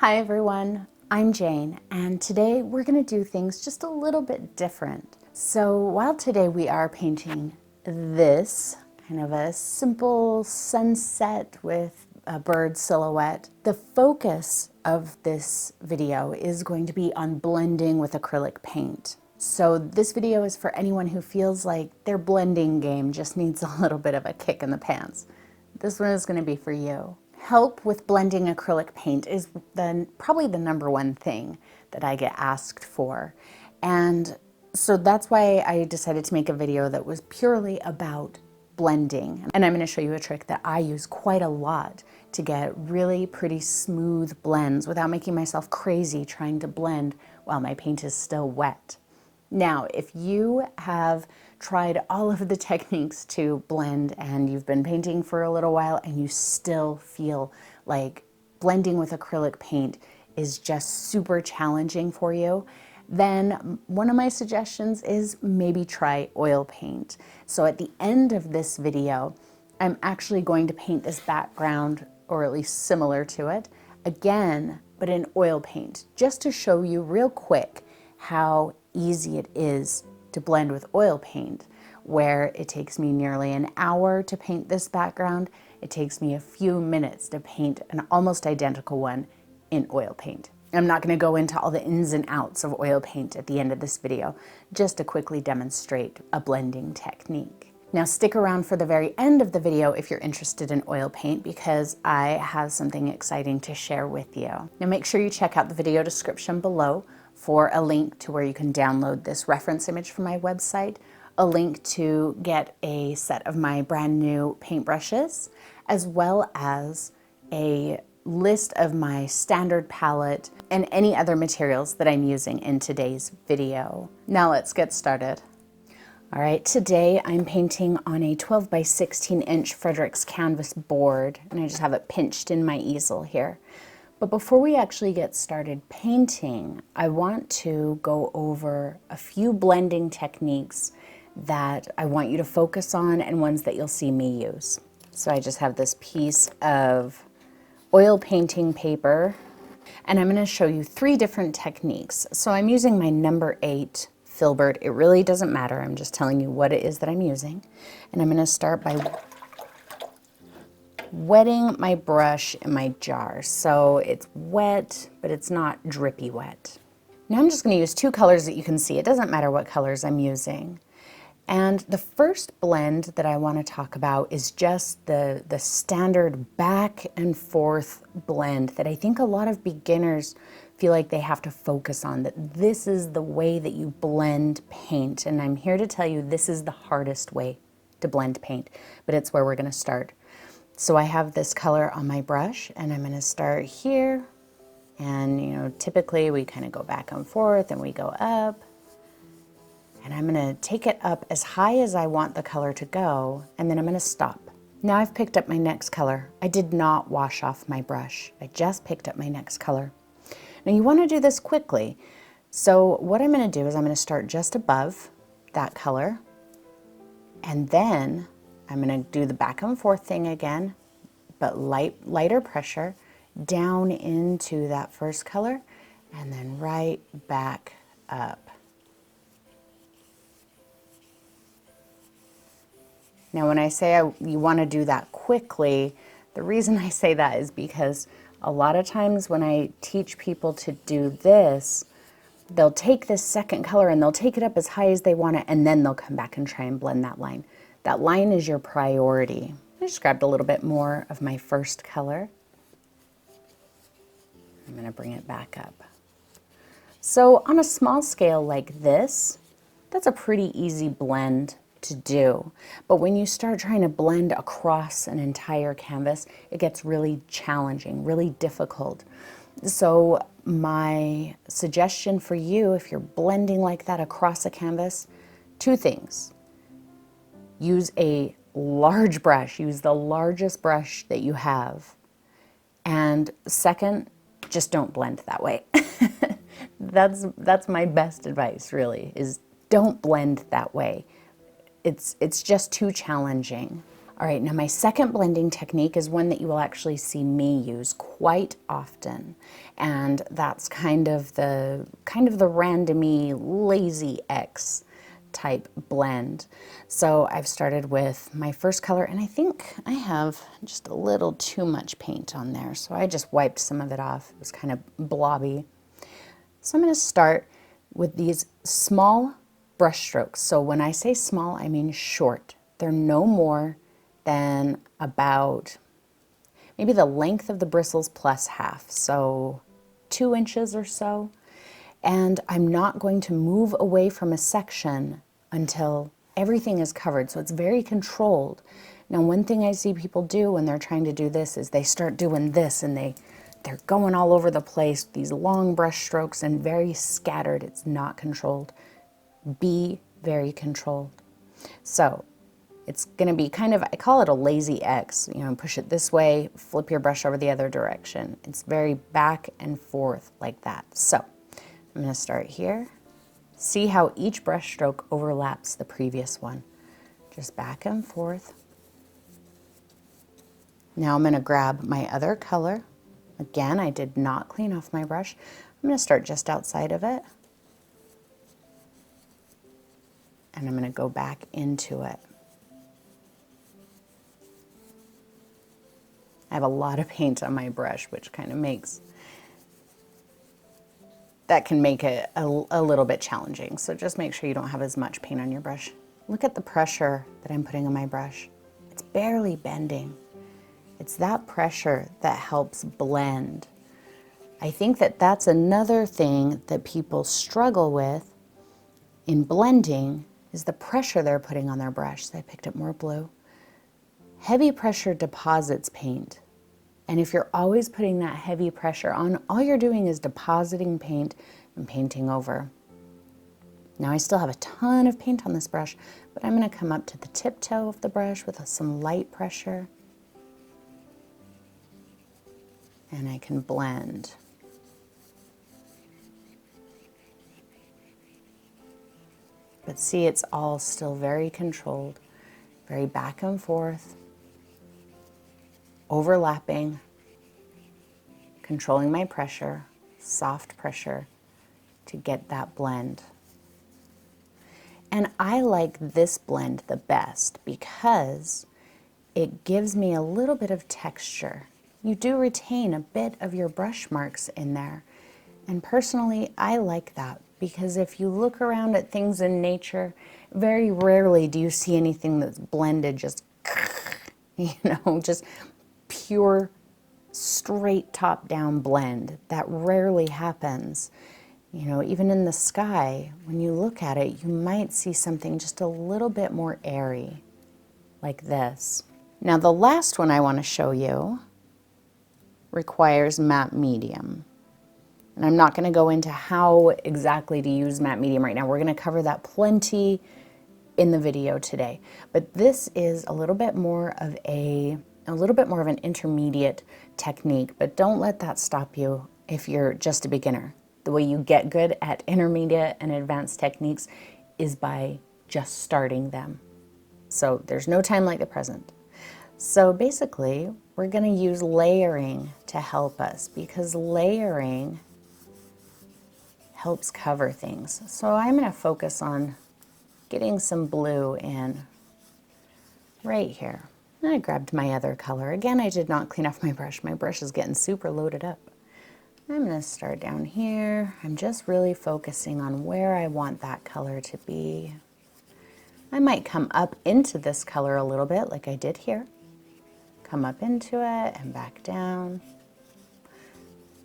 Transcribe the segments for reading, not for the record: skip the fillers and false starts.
Hi everyone, I'm Jane, and today we're going to do things just a little bit different. So while today we are painting this, kind of a simple sunset with a bird silhouette, the focus of this video is going to be on blending with acrylic paint. So this video is for anyone who feels like their blending game just needs a little bit of a kick in the pants. This one is going to be for you. Help with blending acrylic paint is probably the number one thing that I get asked for. And so that's why I decided to make a video that was purely about blending. And I'm going to show you a trick that I use quite a lot to get really pretty smooth blends without making myself crazy trying to blend while my paint is still wet. Now, if you have tried all of the techniques to blend and you've been painting for a little while and you still feel like blending with acrylic paint is just super challenging for you, then one of my suggestions is maybe try oil paint. So at the end of this video, I'm actually going to paint this background, or at least similar to it, again, but in oil paint, just to show you real quick how easy it is to blend with oil paint, where it takes me nearly an hour to paint this background. It takes me a few minutes to paint an almost identical one in oil paint. I'm not going to go into all the ins and outs of oil paint at the end of this video, just to quickly demonstrate a blending technique. Now stick around for the very end of the video if you're interested in oil paint, because I have something exciting to share with you. Now make sure you check out the video description below for a link to where you can download this reference image from my website, a link to get a set of my brand new paintbrushes, as well as a list of my standard palette and any other materials that I'm using in today's video. Now let's get started. All right, today I'm painting on a 12 by 16 inch Frederick's canvas board, and I just have it pinched in my easel here. But before we actually get started painting, I want to go over a few blending techniques that I want you to focus on and ones that you'll see me use. So I just have this piece of oil painting paper, and I'm going to show you 3 different techniques. So I'm using my number 8 Filbert. It really doesn't matter. I'm just telling you what it is that I'm using. And I'm going to start by wetting my brush in my jar. So it's wet, but it's not drippy wet. Now I'm just going to use 2 colors that you can see. It doesn't matter what colors I'm using. And the first blend that I want to talk about is just the standard back and forth blend that I think a lot of beginners feel like they have to focus on, that this is the way that you blend paint. And I'm here to tell you this is the hardest way to blend paint, but it's where we're going to start. So I have this color on my brush, and I'm going to start here. And, you know, typically we kind of go back and forth and we go up. And I'm going to take it up as high as I want the color to go, and then I'm going to stop. Now I've picked up my next color. I did not wash off my brush. I just picked up my next color. Now you want to do this quickly. So what I'm going to do is I'm going to start just above that color, and then I'm going to do the back and forth thing again, but lighter pressure down into that first color, and then right back up. Now when I say you want to do that quickly, the reason I say that is because a lot of times when I teach people to do this, they'll take this second color and they'll take it up as high as they want it, and then they'll come back and try and blend that line. That line is your priority. I just grabbed a little bit more of my first color. I'm going to bring it back up. So on a small scale like this, that's a pretty easy blend to do. But when you start trying to blend across an entire canvas, it gets really challenging, really difficult. So my suggestion for you, if you're blending like that across a canvas, 2 things. Use a large brush, use the largest brush that you have. And second, just don't blend that way. That's my best advice, really, is don't blend that way. It's just too challenging. All right, now my second blending technique is one that you will actually see me use quite often. And that's kind of the randomy lazy X type blend. So I've started with my first color, and I think I have just a little too much paint on there. So I just wiped some of it off. It was kind of blobby. So I'm going to start with these small brush strokes. So when I say small, I mean short. They're no more than about maybe the length of the bristles plus half, so 2 inches or so. And I'm not going to move away from a section until everything is covered, so it's very controlled. Now, one thing I see people do when they're trying to do this is they start doing this, and they're going all over the place, these long brush strokes and very scattered. It's not controlled. Be very controlled. So it's going to be kind of, I call it a lazy X. You know, push it this way, flip your brush over the other direction. It's very back and forth like that. So I'm going to start here. See how each brush stroke overlaps the previous one. Just back and forth. Now I'm going to grab my other color. Again, I did not clean off my brush. I'm going to start just outside of it. And I'm going to go back into it. I have a lot of paint on my brush, which kind of makes, that can make it a little bit challenging. So just make sure you don't have as much paint on your brush. Look at the pressure that I'm putting on my brush. It's barely bending. It's that pressure that helps blend. I think that that's another thing that people struggle with in blending is the pressure they're putting on their brush. So I picked up more blue. Heavy pressure deposits paint. And if you're always putting that heavy pressure on, all you're doing is depositing paint and painting over. Now I still have a ton of paint on this brush, but I'm going to come up to the tiptoe of the brush with some light pressure. And I can blend. But see, it's all still very controlled, very back and forth. Overlapping, controlling my pressure, soft pressure to get that blend. And I like this blend the best because it gives me a little bit of texture. You do retain a bit of your brush marks in there. And personally, I like that because if you look around at things in nature, very rarely do you see anything that's blended just, just pure, straight top-down blend. That rarely happens. Even in the sky, when you look at it, you might see something just a little bit more airy, like this. Now, the last one I want to show you requires matte medium. And I'm not going to go into how exactly to use matte medium right now. We're going to cover that plenty in the video today. But this is a little bit more of an intermediate technique, but don't let that stop you if you're just a beginner. The way you get good at intermediate and advanced techniques is by just starting them. So there's no time like the present. So basically, we're going to use layering to help us because layering helps cover things. So I'm going to focus on getting some blue in right here. And I grabbed my other color. Again, I did not clean off my brush. My brush is getting super loaded up. I'm going to start down here. I'm just really focusing on where I want that color to be. I might come up into this color a little bit like I did here. Come up into it and back down.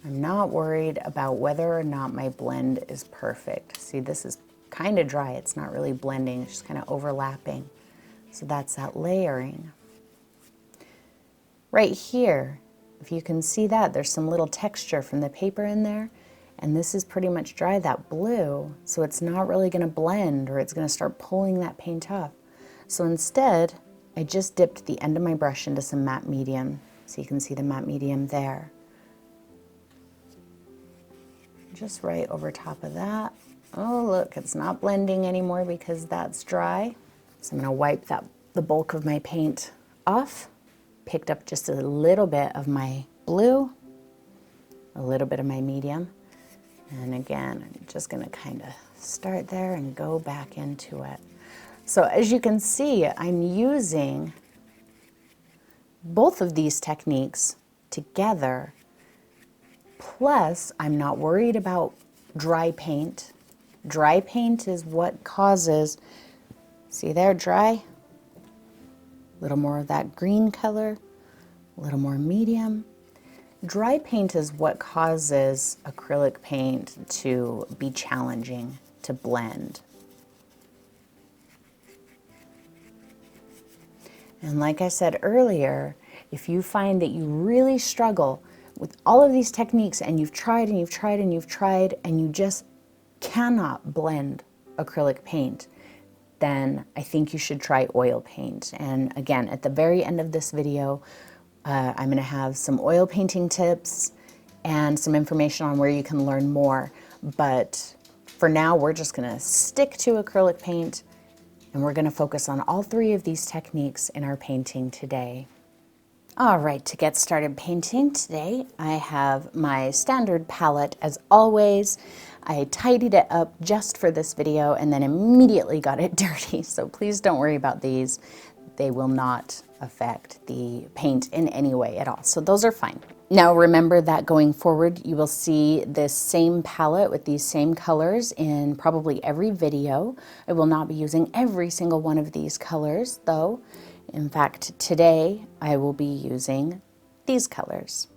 I'm not worried about whether or not my blend is perfect. See, this is kind of dry. It's not really blending. It's just kind of overlapping. So that's that layering. Right here, if you can see that, there's some little texture from the paper in there. And this is pretty much dry, that blue. So it's not really going to blend or it's going to start pulling that paint off. So instead, I just dipped the end of my brush into some matte medium. So you can see the matte medium there. Just right over top of that. Oh, look, it's not blending anymore because that's dry. So I'm going to wipe the bulk of my paint off, picked up just a little bit of my blue, a little bit of my medium, and again, I'm just gonna kind of start there and go back into it. So as you can see, I'm using both of these techniques together, plus I'm not worried about dry paint. Dry paint is what causes, see there, dry, a little more of that green color, a little more medium. Dry paint is what causes acrylic paint to be challenging to blend. And like I said earlier, if you find that you really struggle with all of these techniques and you've tried and you've tried and you've tried and you just cannot blend acrylic paint, then I think you should try oil paint. And again, at the very end of this video, I'm going to have some oil painting tips and some information on where you can learn more. But for now, we're just going to stick to acrylic paint, and we're going to focus on all three of these techniques in our painting today. All right, to get started painting today, I have my standard palette as always. I tidied it up just for this video and then immediately got it dirty, so please don't worry about these. They will not affect the paint in any way at all, so those are fine. Now remember that going forward, you will see this same palette with these same colors in probably every video. I will not be using every single one of these colors though. In fact, today I will be using these colors.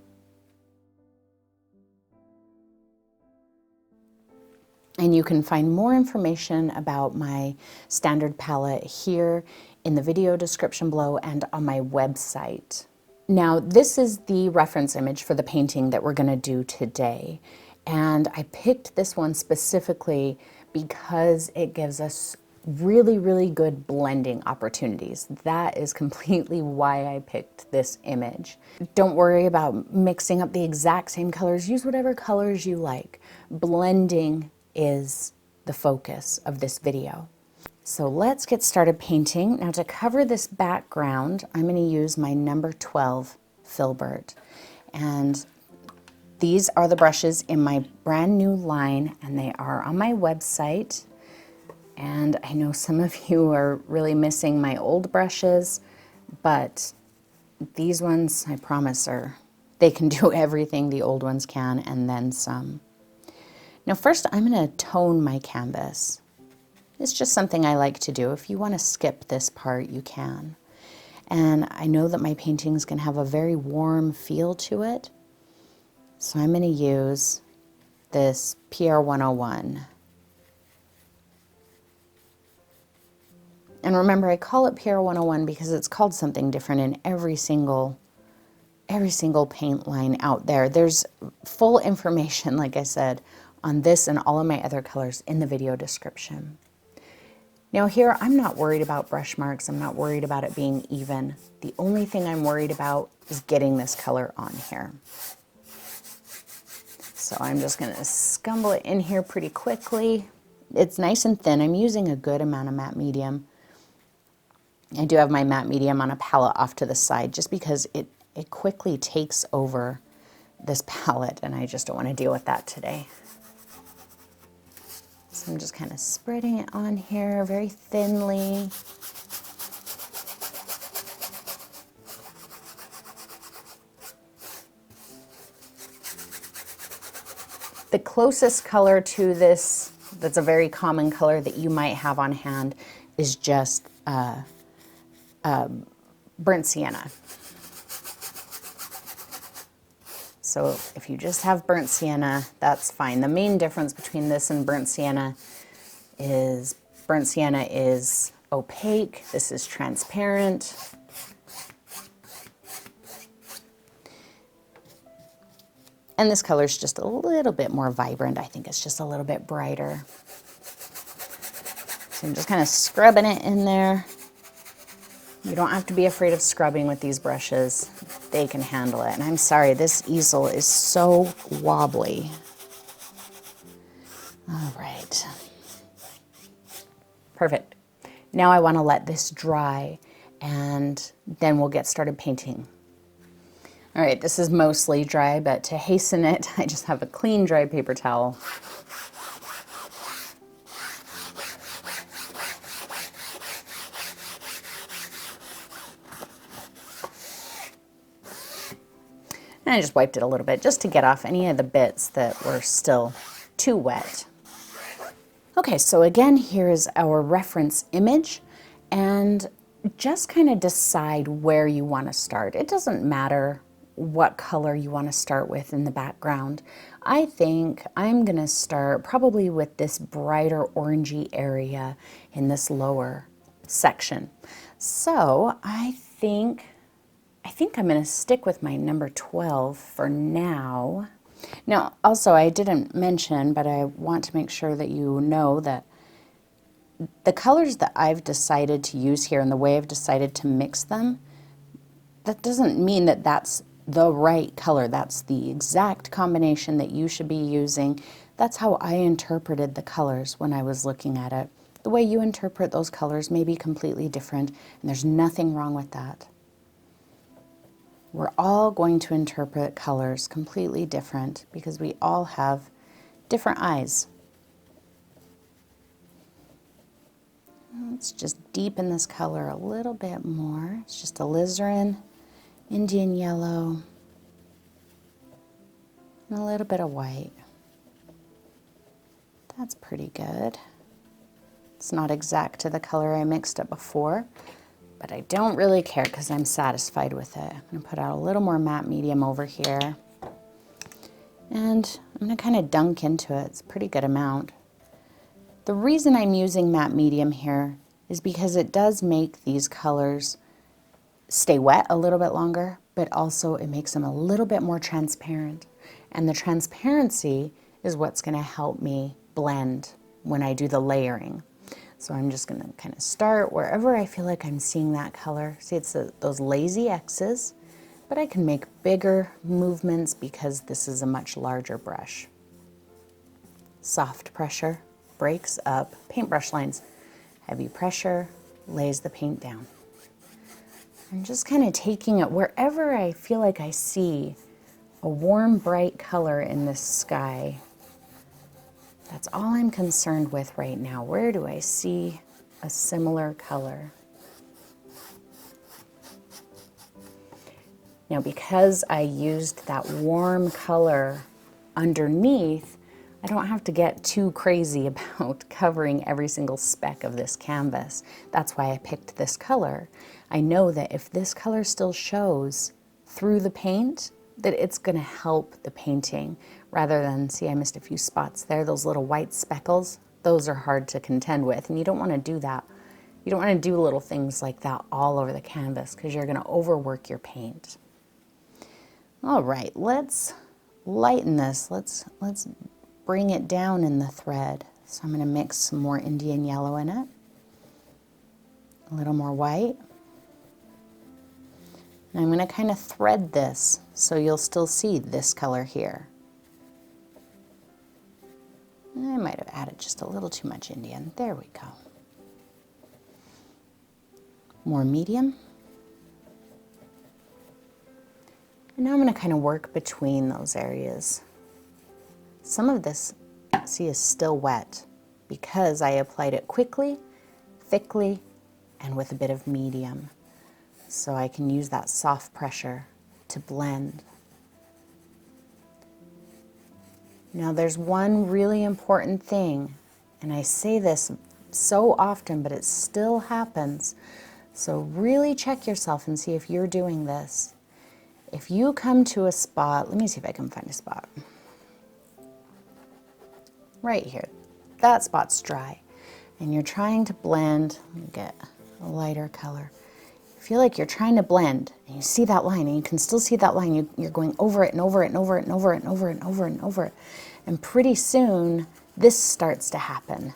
And you can find more information about my standard palette here in the video description below and on my website. Now, this is the reference image for the painting that we're going to do today. And I picked this one specifically because it gives us really, really good blending opportunities. That is completely why I picked this image. Don't worry about mixing up the exact same colors. Use whatever colors you like. Blending is the focus of this video. So let's get started painting. Now to cover this background, I'm going to use my number 12 Filbert. And these are the brushes in my brand new line, and they are on my website. And I know some of you are really missing my old brushes, but these ones, I promise, they can do everything the old ones can and then some. Now first I'm going to tone my canvas. It's just something I like to do. If you want to skip this part, you can. And I know that my painting's going to have a very warm feel to it, so I'm going to use this PR 101. And remember, I call it PR 101 because it's called something different in every single paint line out there. There's full information, like I said, on this and all of my other colors in the video description. Now here, I'm not worried about brush marks. I'm not worried about it being even. The only thing I'm worried about is getting this color on here. So I'm just gonna scumble it in here pretty quickly. It's nice and thin. I'm using a good amount of matte medium. I do have my matte medium on a palette off to the side just because it quickly takes over this palette, and I just don't want to deal with that today. So I'm just kind of spreading it on here very thinly. The closest color to this, that's a very common color that you might have on hand, is just burnt sienna. So if you just have burnt sienna, that's fine. The main difference between this and burnt sienna is opaque, this is transparent. And this color is just a little bit more vibrant. I think it's just a little bit brighter. So I'm just kind of scrubbing it in there. You don't have to be afraid of scrubbing with these brushes. They can handle it. And I'm sorry, this easel is so wobbly. All right. Perfect. Now I want to let this dry. and then we'll get started painting. All right, this is mostly dry, but to hasten it, I just have a clean dry paper towel. And I just wiped it a little bit just to get off any of the bits that were still too wet. Okay, so again, here is our reference image, and just kind of decide where you want to start. It doesn't matter what color you want to start with in the background. I think I'm going to start probably with this brighter orangey area in this lower section. So I think I'm going to stick with my number 12 for now. Now, also, I didn't mention, but I want to make sure that you know that the colors that I've decided to use here and the way I've decided to mix them, that doesn't mean that that's the right color. That's the exact combination that you should be using. That's how I interpreted the colors when I was looking at it. The way you interpret those colors may be completely different, and there's nothing wrong with that. We're all going to interpret colors completely different because we all have different eyes. Let's just deepen this color a little bit more. It's just alizarin, Indian yellow, and a little bit of white. That's pretty good. It's not exact to the color I mixed it before, but I don't really care because I'm satisfied with it. I'm going to put out a little more matte medium over here. And I'm going to kind of dunk into it. It's a pretty good amount. The reason I'm using matte medium here is because it does make these colors stay wet a little bit longer, but also it makes them a little bit more transparent. And the transparency is what's going to help me blend when I do the layering. So I'm just going to kind of start wherever I feel like I'm seeing that color. See, it's those lazy X's, but I can make bigger movements because this is a much larger brush. Soft pressure breaks up paintbrush lines. Heavy pressure lays the paint down. I'm just kind of taking it wherever I feel like I see a warm, bright color in this sky. That's all I'm concerned with right now. Where do I see a similar color? Now, because I used that warm color underneath, I don't have to get too crazy about covering every single speck of this canvas. That's why I picked this color. I know that if this color still shows through the paint, that it's going to help the painting rather than, see, I missed a few spots there, those little white speckles, those are hard to contend with, and you don't want to do that. You don't want to do little things like that all over the canvas because you're going to overwork your paint. All right, let's lighten this. Let's bring it down in the thread. So I'm going to mix some more Indian yellow in it, a little more white. And I'm going to kind of thread this so you'll still see this color here. I might have added just a little too much Indian. There we go. More medium. And now I'm going to kind of work between those areas. Some of this, see, is still wet because I applied it quickly, thickly, and with a bit of medium. So I can use that soft pressure to blend. Now there's one really important thing, and I say this so often, but it still happens. So really check yourself and see if you're doing this. If you come to a spot, let me see if I can find a spot. Right here, that spot's dry, and you're trying to blend. Let me get a lighter color. Feel like you're trying to blend, and you see that line, and you can still see that line. You're going over it and over it and over it and over it and over it and over it and over it. And pretty soon, this starts to happen.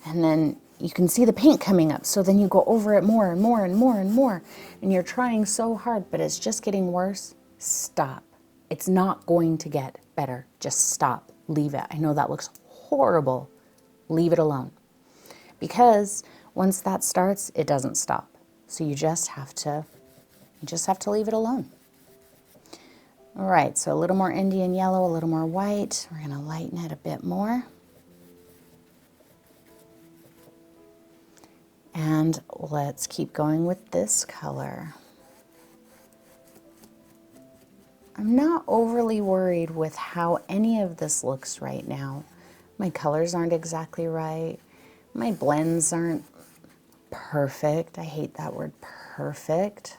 And then you can see the paint coming up, so then you go over it more and more and more and more. And you're trying so hard, but it's just getting worse. Stop. It's not going to get better. Just stop. Leave it. I know that looks horrible. Leave it alone. Because once that starts, it doesn't stop. So you just have to leave it alone. All right, so a little more Indian yellow, a little more white. We're gonna lighten it a bit more. And let's keep going with this color. I'm not overly worried with how any of this looks right now. My colors aren't exactly right. My blends aren't perfect. I hate that word perfect.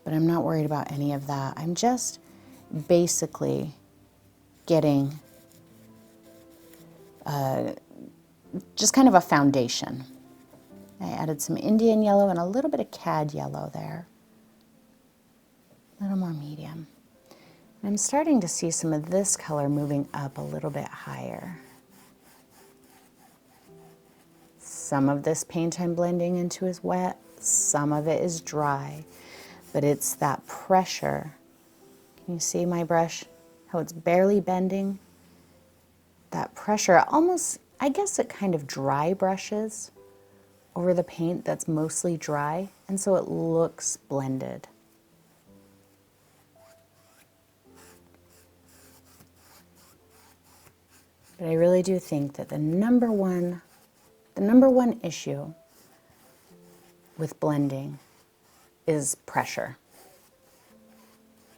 But I'm not worried about any of that. I'm just basically getting just kind of a foundation. I added some Indian yellow and a little bit of cad yellow there. A little more medium. And I'm starting to see some of this color moving up a little bit higher. Some of this paint I'm blending into is wet, some of it is dry, but it's that pressure. Can you see my brush, how it's barely bending? That pressure almost, I guess it kind of dry brushes over the paint that's mostly dry, and so it looks blended. But I really do think that the number one issue with blending is pressure.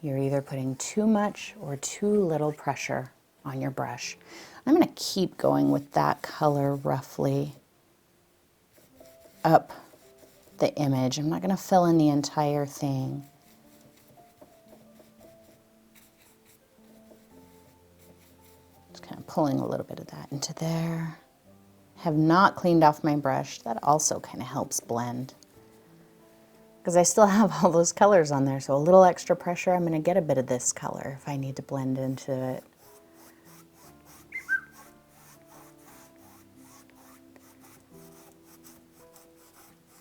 You're either putting too much or too little pressure on your brush. I'm going to keep going with that color roughly up the image. I'm not going to fill in the entire thing. Just kind of pulling a little bit of that into there. Have not cleaned off my brush. That also kind of helps blend, because I still have all those colors on there, so a little extra pressure, I'm going to get a bit of this color if I need to blend into it.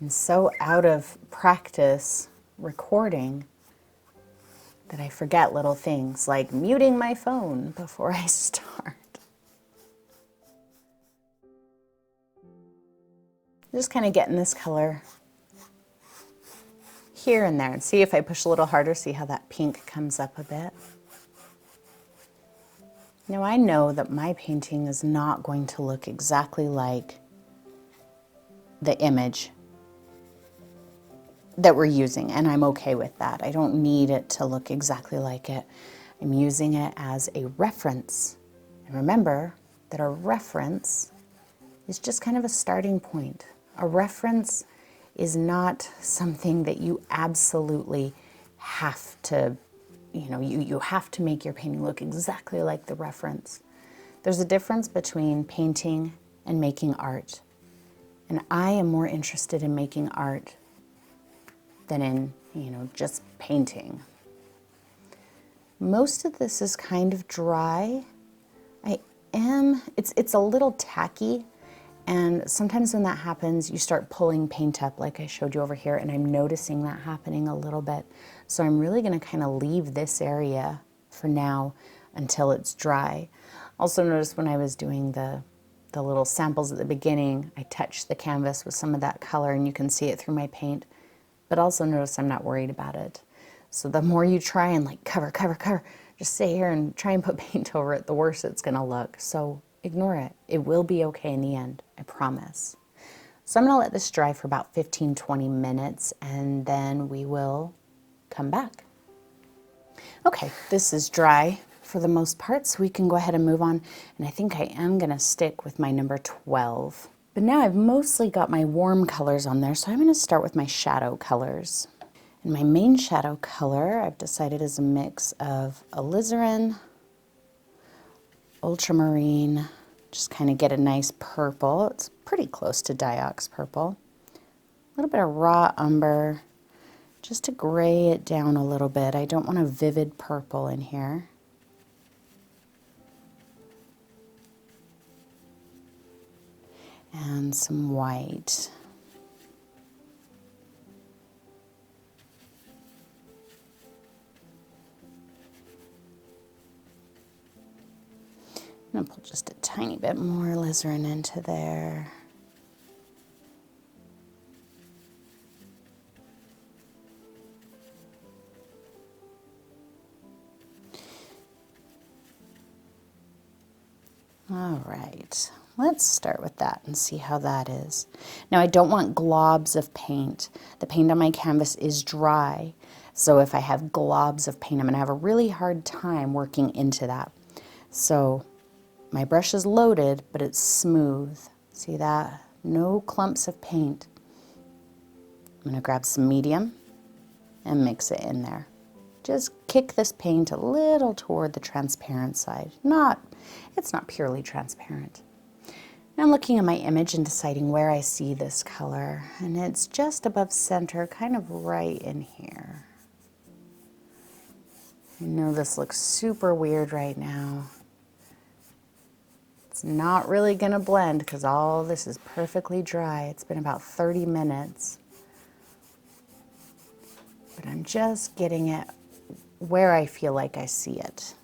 I'm so out of practice recording that I forget little things like muting my phone before I start. Just kind of getting this color here and there, and see if I push a little harder, see how that pink comes up a bit. Now I know that my painting is not going to look exactly like the image that we're using, and I'm okay with that. I don't need it to look exactly like it. I'm using it as a reference. And remember that a reference is just kind of a starting point. A reference is not something that you absolutely have to, you have to make your painting look exactly like the reference. There's a difference between painting and making art. And I am more interested in making art than in, just painting. Most of this is kind of dry. It's a little tacky, and sometimes when that happens, you start pulling paint up like I showed you over here, and I'm noticing that happening a little bit. So I'm really gonna kind of leave this area for now until it's dry. Also notice when I was doing the little samples at the beginning, I touched the canvas with some of that color, and you can see it through my paint. But also notice I'm not worried about it. So the more you try and like cover, just stay here and try and put paint over it, the worse it's gonna look. So ignore it. It will be okay in the end, I promise. So I'm gonna let this dry for about 15-20 minutes, and then we will come back. Okay, this is dry for the most part, so we can go ahead and move on. And I think I am gonna stick with my number 12. But now I've mostly got my warm colors on there, so I'm going to start with my shadow colors. And my main shadow color, I've decided, is a mix of alizarin, ultramarine, just kind of get a nice purple. It's pretty close to Diox purple. A little bit of raw umber, just to gray it down a little bit. I don't want a vivid purple in here. And some white. I'm going to put just a tiny bit more alizarin into there. All right, let's start with that and see how that is. Now I don't want globs of paint. The paint on my canvas is dry, so if I have globs of paint, I'm gonna have a really hard time working into that. So my brush is loaded, but it's smooth. See that? No clumps of paint. I'm gonna grab some medium and mix it in there. Just kick this paint a little toward the transparent side. It's not purely transparent. Now I'm looking at my image and deciding where I see this color, and it's just above center, kind of right in here. I know this looks super weird right now. It's not really gonna blend because all this is perfectly dry. It's been about 30 minutes. But I'm just getting it where I feel like I see it.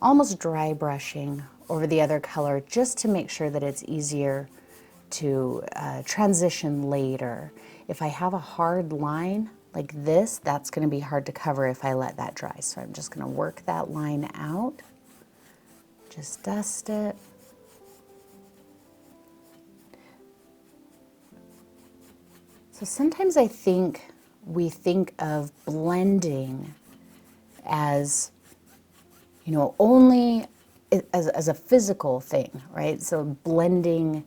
Almost dry brushing over the other color just to make sure that it's easier to transition later. If I have a hard line like this, that's going to be hard to cover if I let that dry. So I'm just going to work that line out. Just dust it. So sometimes I think we think of blending as, you know, only as a physical thing, right? So blending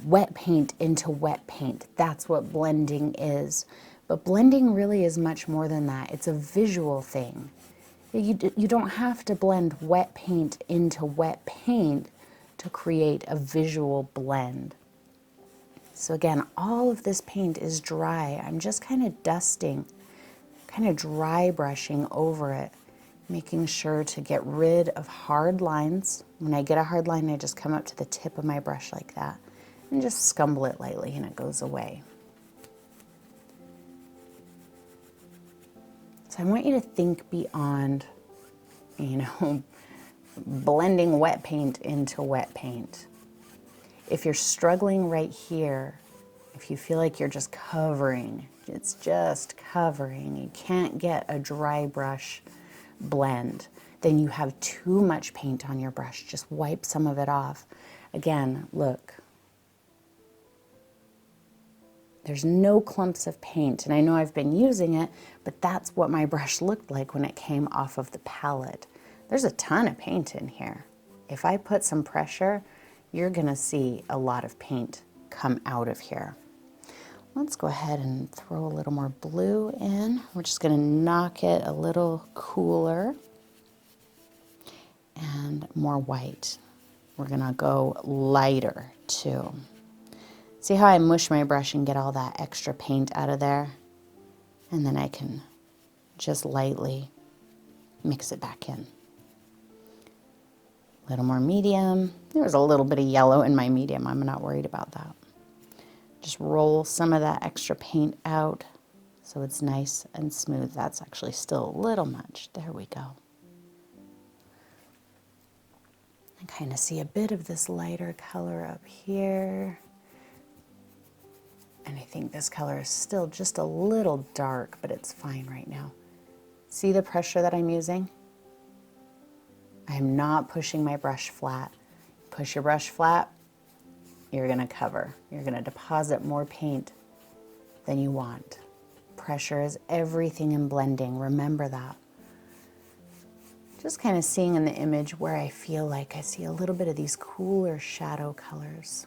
wet paint into wet paint, that's what blending is. But blending really is much more than that. It's a visual thing. You don't have to blend wet paint into wet paint to create a visual blend. So again, all of this paint is dry. I'm just kind of dusting, kind of dry brushing over it, making sure to get rid of hard lines. When I get a hard line, I just come up to the tip of my brush like that and just scumble it lightly and it goes away. So I want you to think beyond, you know, blending wet paint into wet paint. If you're struggling right here, if you feel like you're just covering, it's just covering, you can't get a dry brush blend, then you have too much paint on your brush. Just wipe some of it off. Again, look. There's no clumps of paint, and I know I've been using it, but that's what my brush looked like when it came off of the palette. There's a ton of paint in here. If I put some pressure, you're gonna see a lot of paint come out of here. Let's go ahead and throw a little more blue in. We're just gonna knock it a little cooler and more white. We're gonna go lighter too. See how I mush my brush and get all that extra paint out of there? And then I can just lightly mix it back in. A little more medium. There's a little bit of yellow in my medium. I'm not worried about that. Just roll some of that extra paint out so it's nice and smooth. That's actually still a little much. There we go. I kind of see a bit of this lighter color up here. And I think this color is still just a little dark, but it's fine right now. See the pressure that I'm using? I am not pushing my brush flat. Push your brush flat, you're gonna cover. You're gonna deposit more paint than you want. Pressure is everything in blending, remember that. Just kind of seeing in the image where I feel like I see a little bit of these cooler shadow colors.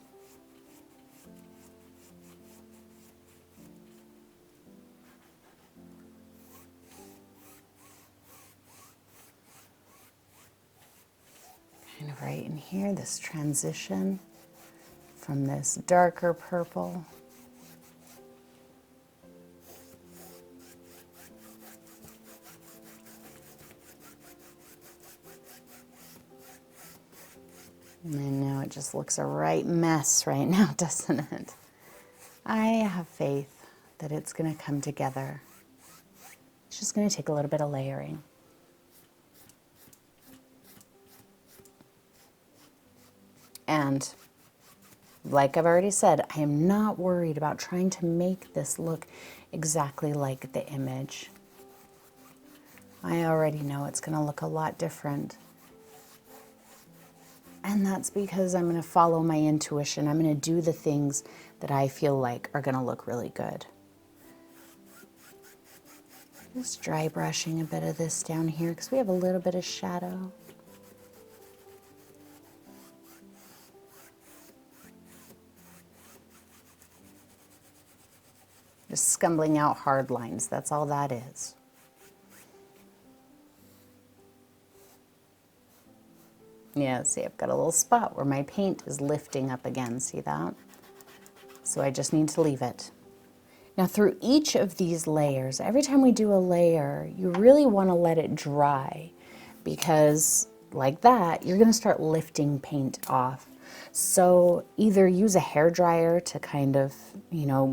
Kind of right in here, this transition from this darker purple. And I know it just looks a right mess right now, doesn't it? I have faith that it's going to come together. It's just going to take a little bit of layering. And like I've already said, I am not worried about trying to make this look exactly like the image. I already know it's going to look a lot different. And that's because I'm going to follow my intuition. I'm going to do the things that I feel like are going to look really good. Just dry brushing a bit of this down here because we have a little bit of shadow. Just scumbling out hard lines, that's all that is. Yeah, see, I've got a little spot where my paint is lifting up again, see that? So I just need to leave it. Now through each of these layers, every time we do a layer, you really want to let it dry because like that, you're going to start lifting paint off. So either use a hair dryer to kind of,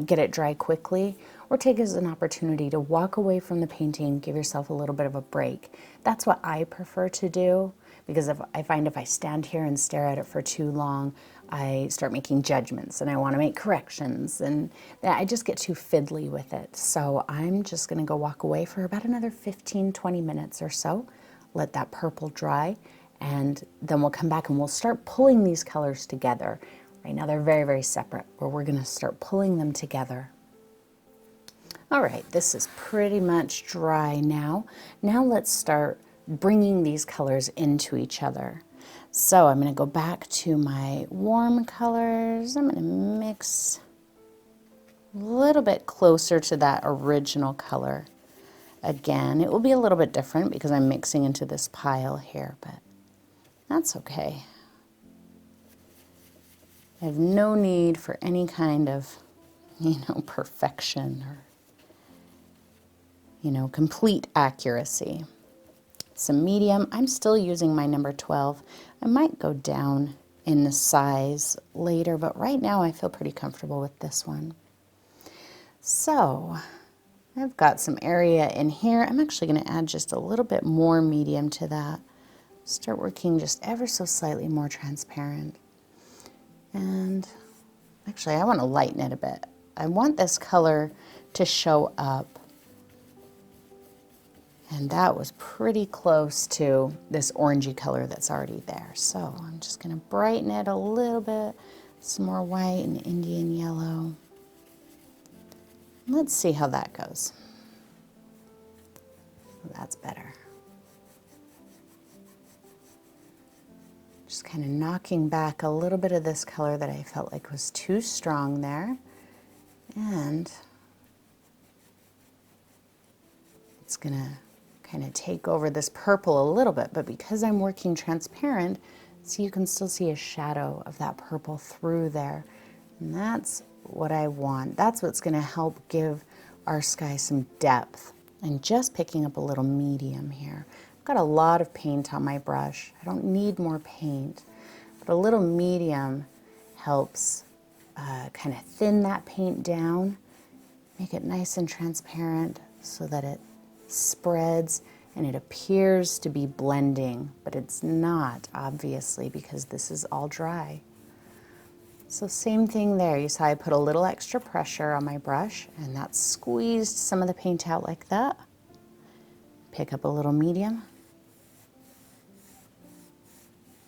get it dry quickly, or take it as an opportunity to walk away from the painting, give yourself a little bit of a break. That's what I prefer to do because I find if I stand here and stare at it for too long, I start making judgments and I want to make corrections and I just get too fiddly with it. So I'm just going to go walk away for about another 15-20 minutes or so, let that purple dry, and then we'll come back and we'll start pulling these colors together. Right now they're very, very separate, but we're going to start pulling them together. All right, this is pretty much dry now. Now let's start bringing these colors into each other. So I'm going to go back to my warm colors. I'm going to mix a little bit closer to that original color. Again, it will be a little bit different because I'm mixing into this pile here, but that's okay. I have no need for any kind of, perfection or, complete accuracy. Some medium. I'm still using my number 12. I might go down in the size later, but right now I feel pretty comfortable with this one. So I've got some area in here. I'm actually going to add just a little bit more medium to that. Start working just ever so slightly more transparent. And actually I want to lighten it a bit. I want this color to show up. And that was pretty close to this orangey color that's already there. So I'm just going to brighten it a little bit. Some more white and Indian yellow. Let's see how that goes. That's better. Just kind of knocking back a little bit of this color that I felt like was too strong there. And it's going to kind of take over this purple a little bit, but because I'm working transparent, so you can still see a shadow of that purple through there. And that's what I want. That's what's going to help give our sky some depth. And just picking up a little medium here. I've got a lot of paint on my brush. I don't need more paint, but a little medium helps kind of thin that paint down, make it nice and transparent so that it spreads and it appears to be blending, but it's not, obviously, because this is all dry. So same thing there. You saw I put a little extra pressure on my brush and that squeezed some of the paint out like that. Pick up a little medium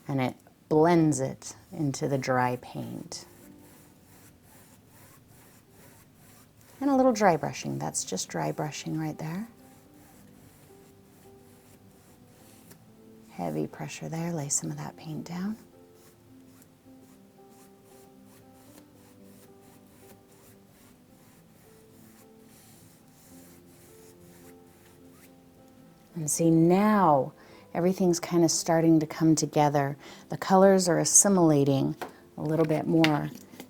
and it blends it into the dry paint. And a little dry brushing. That's just dry brushing right there. Heavy pressure there, lay some of that paint down. And see, now everything's kind of starting to come together. The colors are assimilating a little bit more.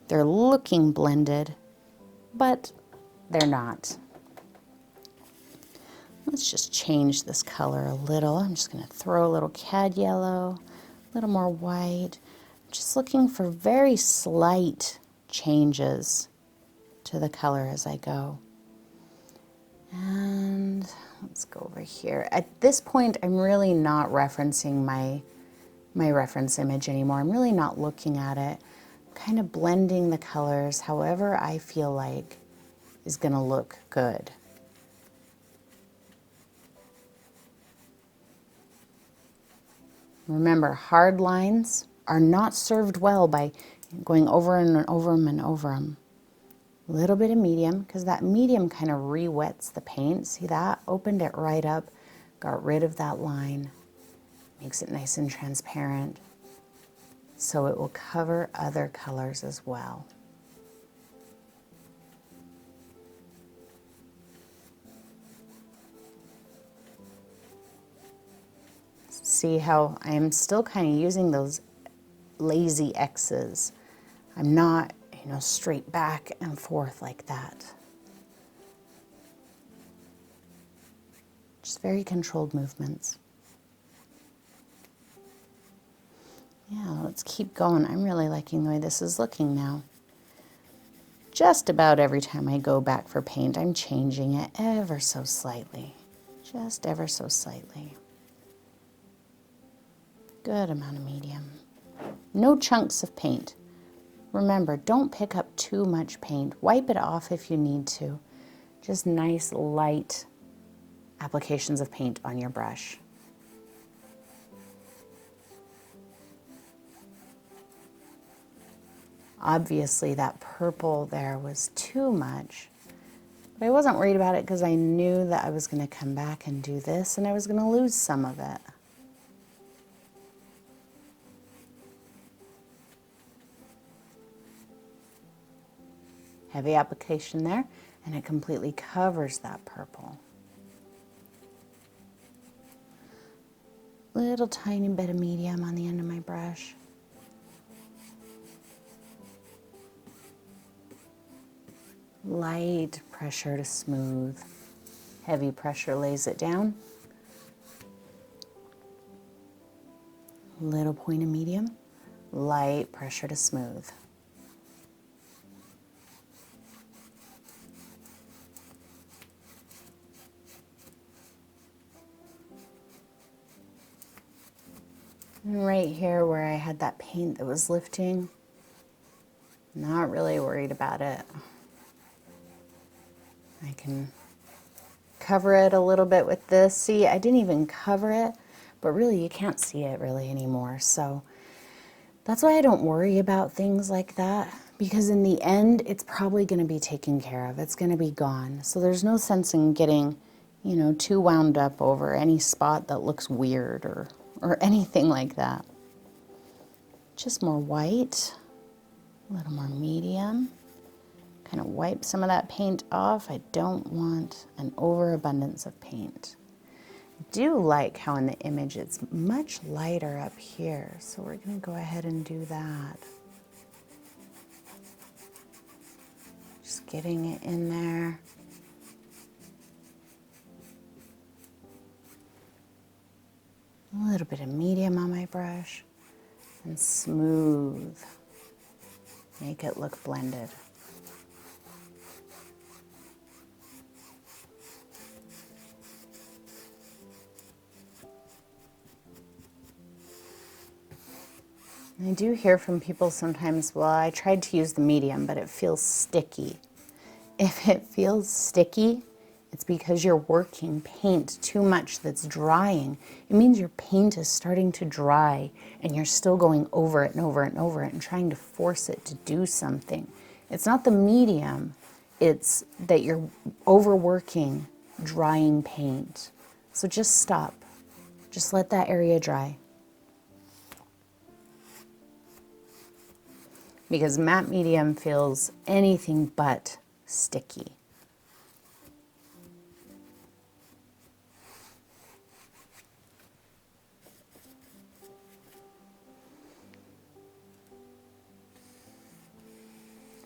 They're looking blended, but they're not. Let's just change this color a little. I'm just going to throw a little cad yellow, a little more white. I'm just looking for very slight changes to the color as I go. And let's go over here. At this point, I'm really not referencing my reference image anymore. I'm really not looking at it. I'm kind of blending the colors however I feel like is going to look good. Remember, hard lines are not served well by going over and over them and over them. A little bit of medium, because that medium kind of re-wets the paint. See that? Opened it right up, got rid of that line, makes it nice and transparent, so it will cover other colors as well. See how I'm still kind of using those lazy X's. I'm not, straight back and forth like that. Just very controlled movements. Yeah, let's keep going. I'm really liking the way this is looking now. Just about every time I go back for paint, I'm changing it ever so slightly. Just ever so slightly. Good amount of medium. No chunks of paint. Remember, don't pick up too much paint. Wipe it off if you need to. Just nice, light applications of paint on your brush. Obviously, that purple there was too much, but I wasn't worried about it because I knew that I was going to come back and do this and I was going to lose some of it. Heavy application there, and it completely covers that purple. Little tiny bit of medium on the end of my brush. Light pressure to smooth. Heavy pressure lays it down. Little point of medium. Light pressure to smooth. And right here where I had that paint that was lifting, not really worried about it. I can cover it a little bit with this. See, I didn't even cover it, but really you can't see it really anymore. So that's why I don't worry about things like that, because in the end, it's probably going to be taken care of. It's going to be gone. So there's no sense in getting, too wound up over any spot that looks weird or anything like that. Just more white, a little more medium. Kind of wipe some of that paint off. I don't want an overabundance of paint. I do like how in the image it's much lighter up here, so we're going to go ahead and do that. Just getting it in there. A little bit of medium on my brush and smooth. Make it look blended. I do hear from people sometimes, well, I tried to use the medium, but it feels sticky. If it feels sticky, it's because you're working paint too much that's drying. It means your paint is starting to dry and you're still going over it and over it and over it and trying to force it to do something. It's not the medium, it's that you're overworking drying paint. So just stop. Just let that area dry. Because matte medium feels anything but sticky.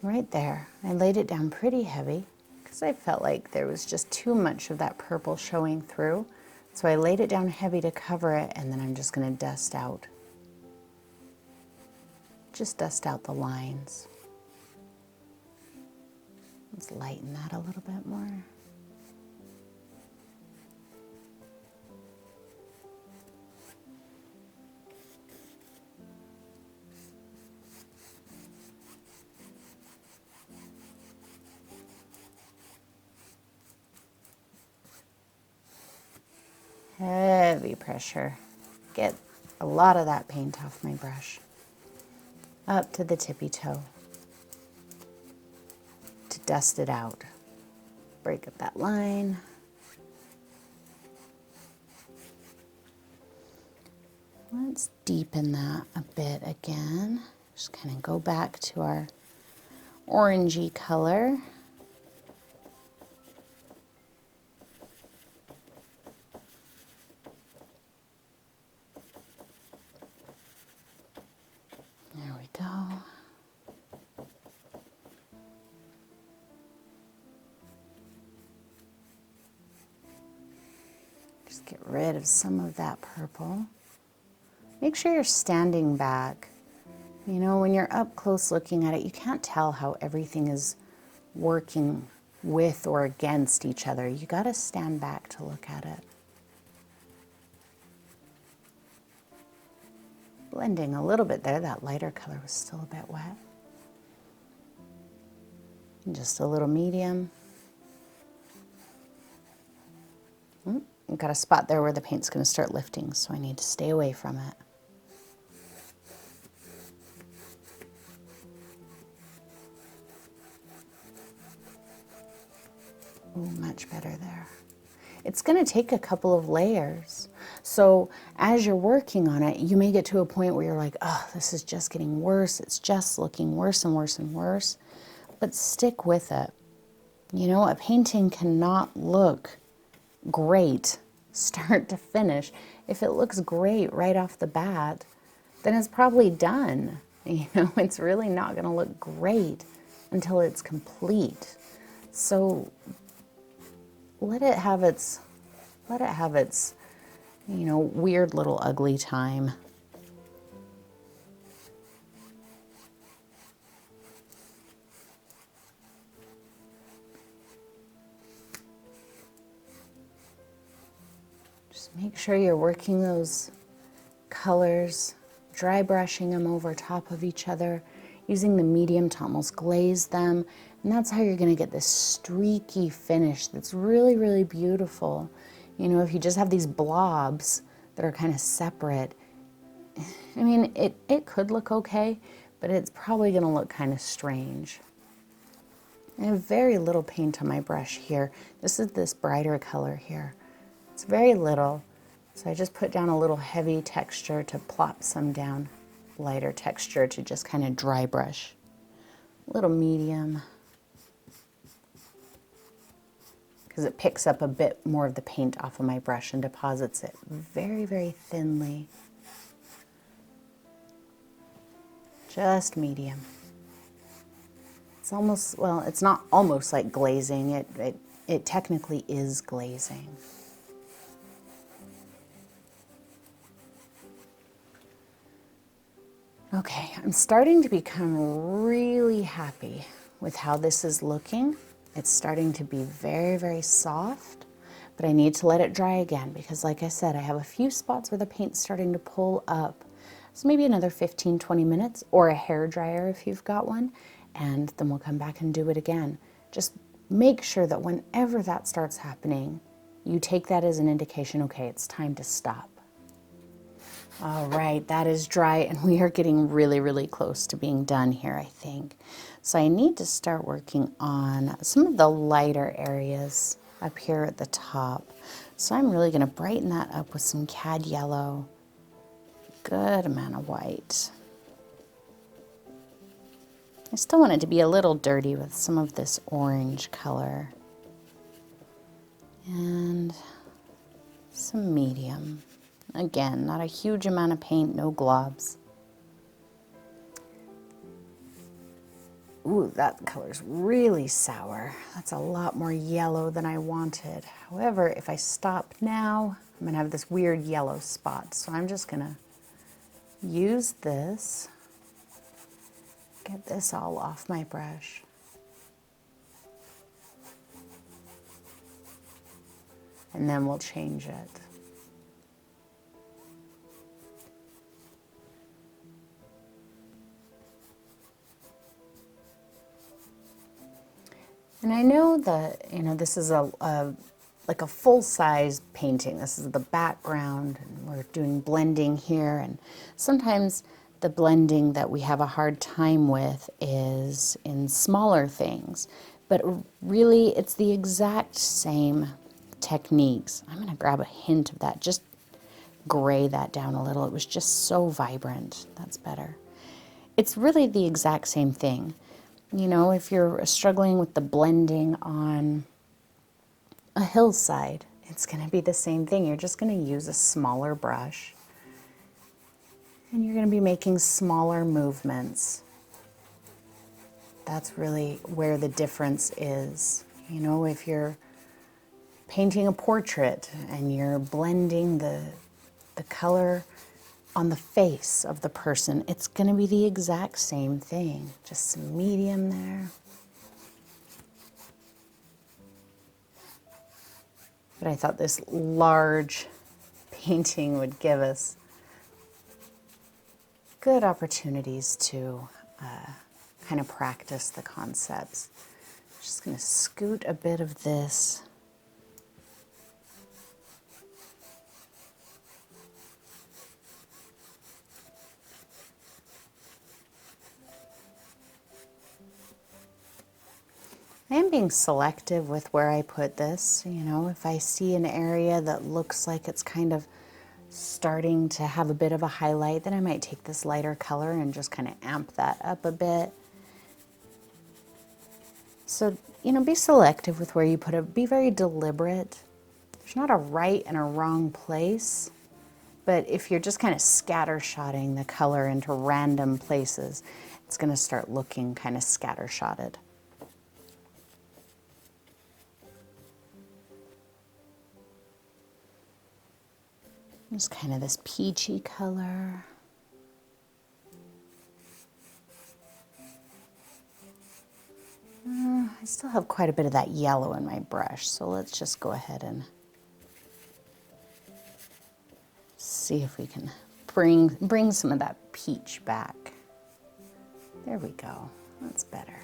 Right there, I laid it down pretty heavy because I felt like there was just too much of that purple showing through. So I laid it down heavy to cover it, and then I'm just going to dust out. Just dust out the lines. Let's lighten that a little bit more. Heavy pressure. Get a lot of that paint off my brush. up to the tippy toe to dust it out. Break up that line. Let's deepen that a bit again. Just kind of go back to our orangey color. There we go. Just get rid of some of that purple. Make sure you're standing back. You know, when you're up close looking at it, you can't tell how everything is working with or against each other. You got to stand back to look at it. Blending a little bit there. That lighter color was still a bit wet. And just a little medium. I've got a spot there where the paint's going to start lifting, so I need to stay away from it. Ooh, much better there. It's going to take a couple of layers. So as you're working on it, you may get to a point where you're like, oh, this is just getting worse. It's just looking worse and worse and worse. But stick with it. You know, a painting cannot look great start to finish. If it looks great right off the bat, then it's probably done. You know, it's really not going to look great until it's complete. So let it have its, you know, weird little ugly time. Just make sure you're working those colors, dry brushing them over top of each other, using the medium to almost glaze them. And that's how you're going to get this streaky finish that's really, really beautiful. You know, if you just have these blobs that are kind of separate, I mean, it could look okay, but it's probably going to look kind of strange. I have very little paint on my brush here. This is this brighter color here. It's very little, so I just put down a little heavy texture to plop some down, lighter texture to just kind of dry brush. A little medium, because it picks up a bit more of the paint off of my brush and deposits it very, very thinly. Just medium. It's almost, well, it's not almost like glazing. It technically is glazing. Okay, I'm starting to become really happy with how this is looking. It's starting to be very, very soft, but I need to let it dry again because, like I said, I have a few spots where the paint's starting to pull up. So maybe another 15-20 minutes, or a hair dryer if you've got one, and then we'll come back and do it again. Just make sure that whenever that starts happening, you take that as an indication, okay, it's time to stop. All right, that is dry, and we are getting really, really close to being done here, I think. So I need to start working on some of the lighter areas up here at the top. So I'm really going to brighten that up with some cad yellow, good amount of white. I still want it to be a little dirty with some of this orange color. And some medium. Again, not a huge amount of paint, no globs. Ooh, that color's really sour. That's a lot more yellow than I wanted. However, if I stop now, I'm gonna have this weird yellow spot. So I'm just gonna use this, get this all off my brush. And then we'll change it. And I know that, you know, this is like a full-size painting. This is the background, and we're doing blending here, and sometimes the blending that we have a hard time with is in smaller things. But really, it's the exact same techniques. I'm going to grab a hint of that, just gray that down a little. It was just so vibrant. That's better. It's really the exact same thing. You know, if you're struggling with the blending on a hillside, it's going to be the same thing. You're just going to use a smaller brush, and you're going to be making smaller movements. That's really where the difference is. You know, if you're painting a portrait and you're blending the color on the face of the person, it's going to be the exact same thing. Just some medium there. But I thought this large painting would give us good opportunities to kind of practice the concepts. Just going to scoot a bit of this I am being selective with where I put this. You know, if I see an area that looks like it's kind of starting to have a bit of a highlight, then I might take this lighter color and just kind of amp that up a bit. So, you know, be selective with where you put it. Be very deliberate. There's not a right and a wrong place, but if you're just kind of scattershotting the color into random places, it's going to start looking kind of scattershotted. Just kind of this peachy color. I still have quite a bit of that yellow in my brush, so let's just go ahead and see if we can bring some of that peach back. There we go. That's better.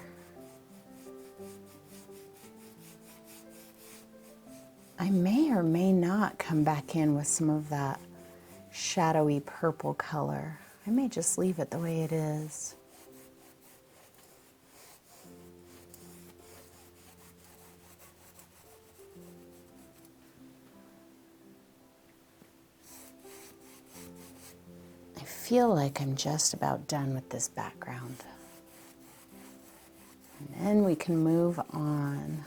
I may or may not come back in with some of that shadowy purple color. I may just leave it the way it is. I feel like I'm just about done with this background. And then we can move on.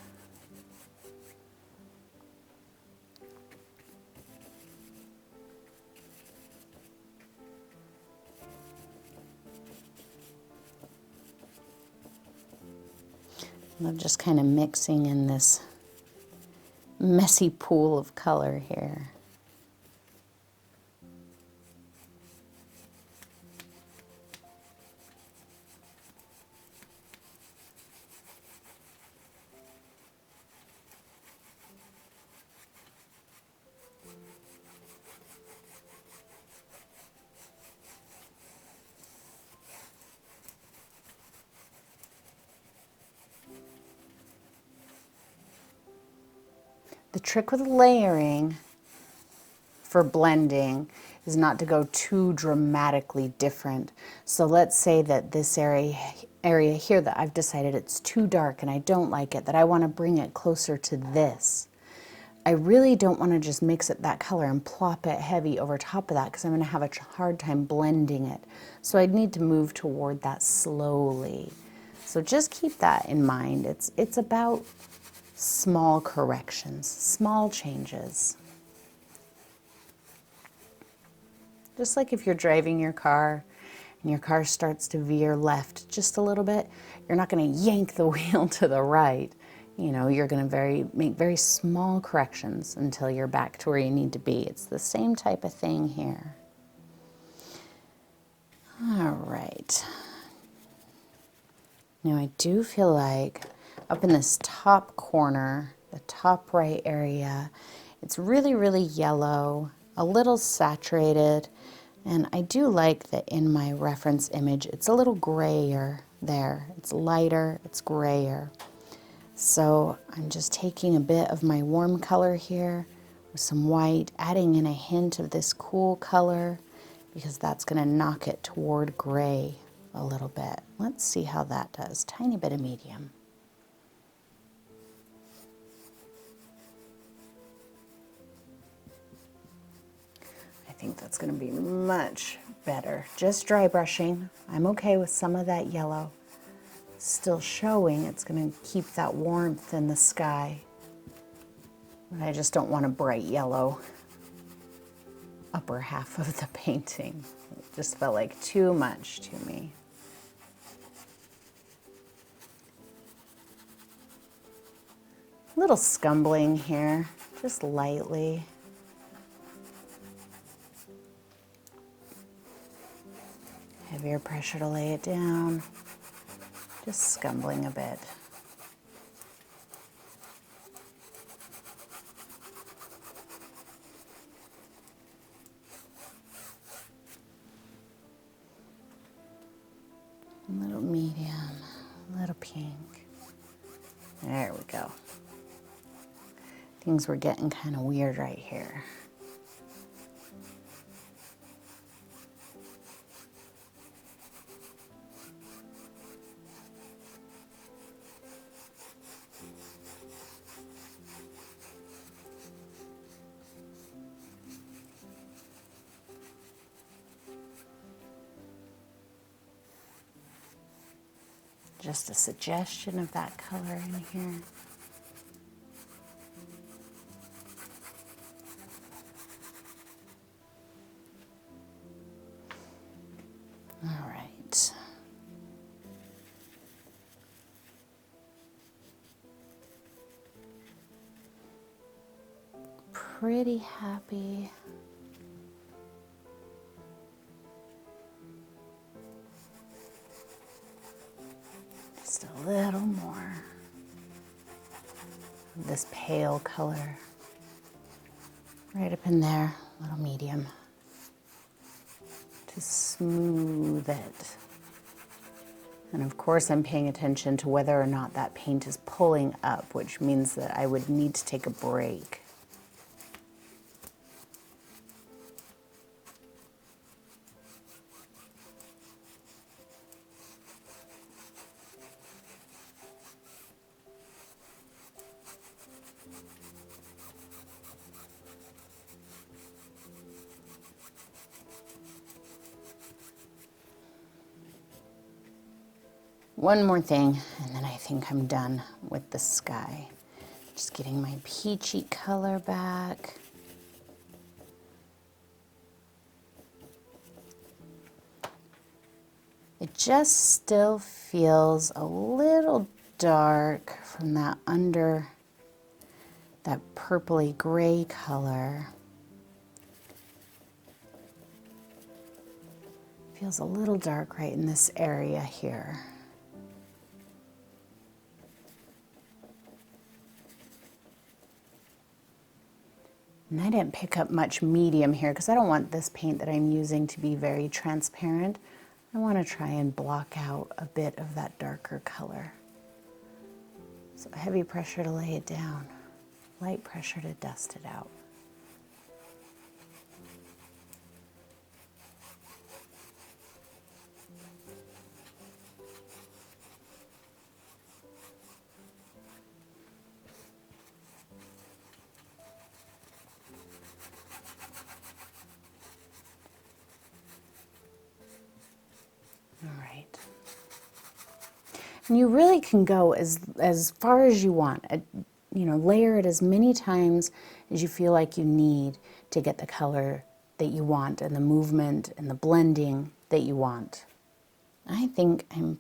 I'm just kind of mixing in this messy pool of color here. The trick with layering for blending is not to go too dramatically different. So let's say that this area here that I've decided it's too dark and I don't like it, that I want to bring it closer to this. I really don't want to just mix it that color and plop it heavy over top of that, because I'm going to have a hard time blending it. So I need to move toward that slowly. So just keep that in mind. It's about small corrections, small changes. Just like if you're driving your car and your car starts to veer left just a little bit, you're not going to yank the wheel to the right. You know, you're going to make very small corrections until you're back to where you need to be. It's the same type of thing here. All right. Now I do feel like up in this top corner, the top right area, it's really, really yellow, a little saturated, and I do like that in my reference image, it's a little grayer there. It's lighter, it's grayer. So I'm just taking a bit of my warm color here with some white, adding in a hint of this cool color, because that's going to knock it toward gray a little bit. Let's see how that does. Tiny bit of medium. I think that's going to be much better. Just dry brushing. I'm okay with some of that yellow still showing. It's going to keep that warmth in the sky. But I just don't want a bright yellow upper half of the painting. It just felt like too much to me. A little scumbling here, just lightly. Heavier pressure to lay it down, just scumbling a bit. A little medium, a little pink. There we go. Things were getting kind of weird right here. Just a suggestion of that color in here. All right. Pretty happy. Just a little more of this pale color. Right up in there, a little medium. To smooth it. And of course I'm paying attention to whether or not that paint is pulling up, which means that I would need to take a break. One more thing, and then I think I'm done with the sky. Just getting my peachy color back. It just still feels a little dark from that under, that purpley gray color. Feels a little dark right in this area here. And I didn't pick up much medium here because I don't want this paint that I'm using to be very transparent. I want to try and block out a bit of that darker color. So heavy pressure to lay it down, light pressure to dust it out. And you really can go as far as you want. You know, layer it as many times as you feel like you need to get the color that you want and the movement and the blending that you want. I think I'm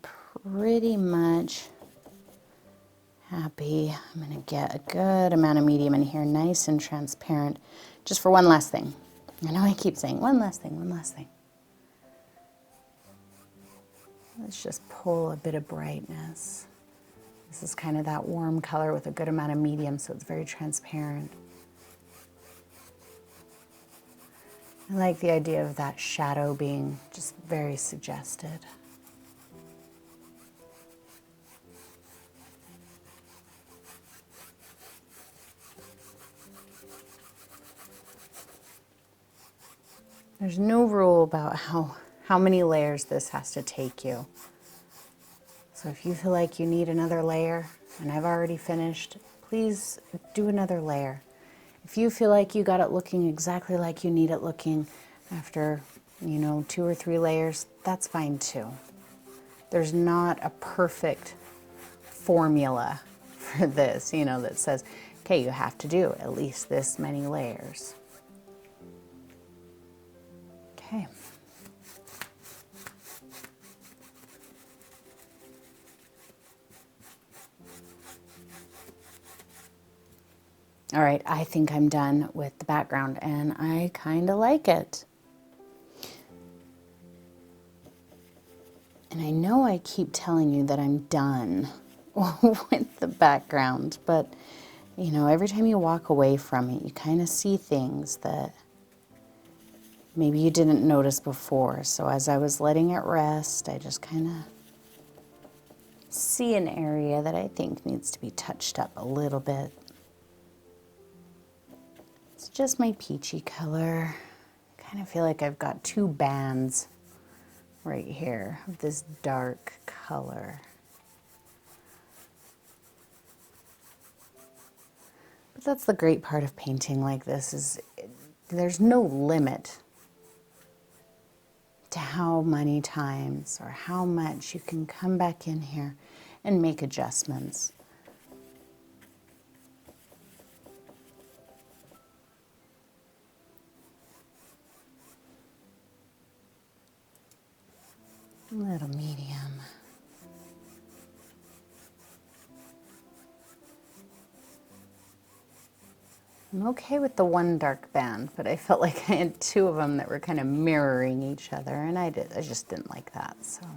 pretty much happy. I'm going to get a good amount of medium in here, nice and transparent, just for one last thing. I know I keep saying one last thing, one last thing. Let's just pull a bit of brightness. This is kind of that warm color with a good amount of medium, so it's very transparent. I like the idea of that shadow being just very suggested. There's no rule about how many layers this has to take you. So if you feel like you need another layer, and I've already finished, please do another layer. If you feel like you got it looking exactly like you need it looking after, 2 or 3 layers, that's fine too. There's not a perfect formula for this, that says, okay, you have to do at least this many layers. Okay. All right, I think I'm done with the background and I kind of like it. And I know I keep telling you that I'm done with the background, but every time you walk away from it, you kind of see things that maybe you didn't notice before. So as I was letting it rest, I just kind of see an area that I think needs to be touched up a little bit. It's just my peachy color. I kind of feel like I've got 2 bands right here of this dark color. But that's the great part of painting like this, is there's no limit to how many times or how much you can come back in here and make adjustments. A little medium. I'm okay with the 1 dark band, but I felt like I had 2 of them that were kind of mirroring each other, and I just didn't like that, so.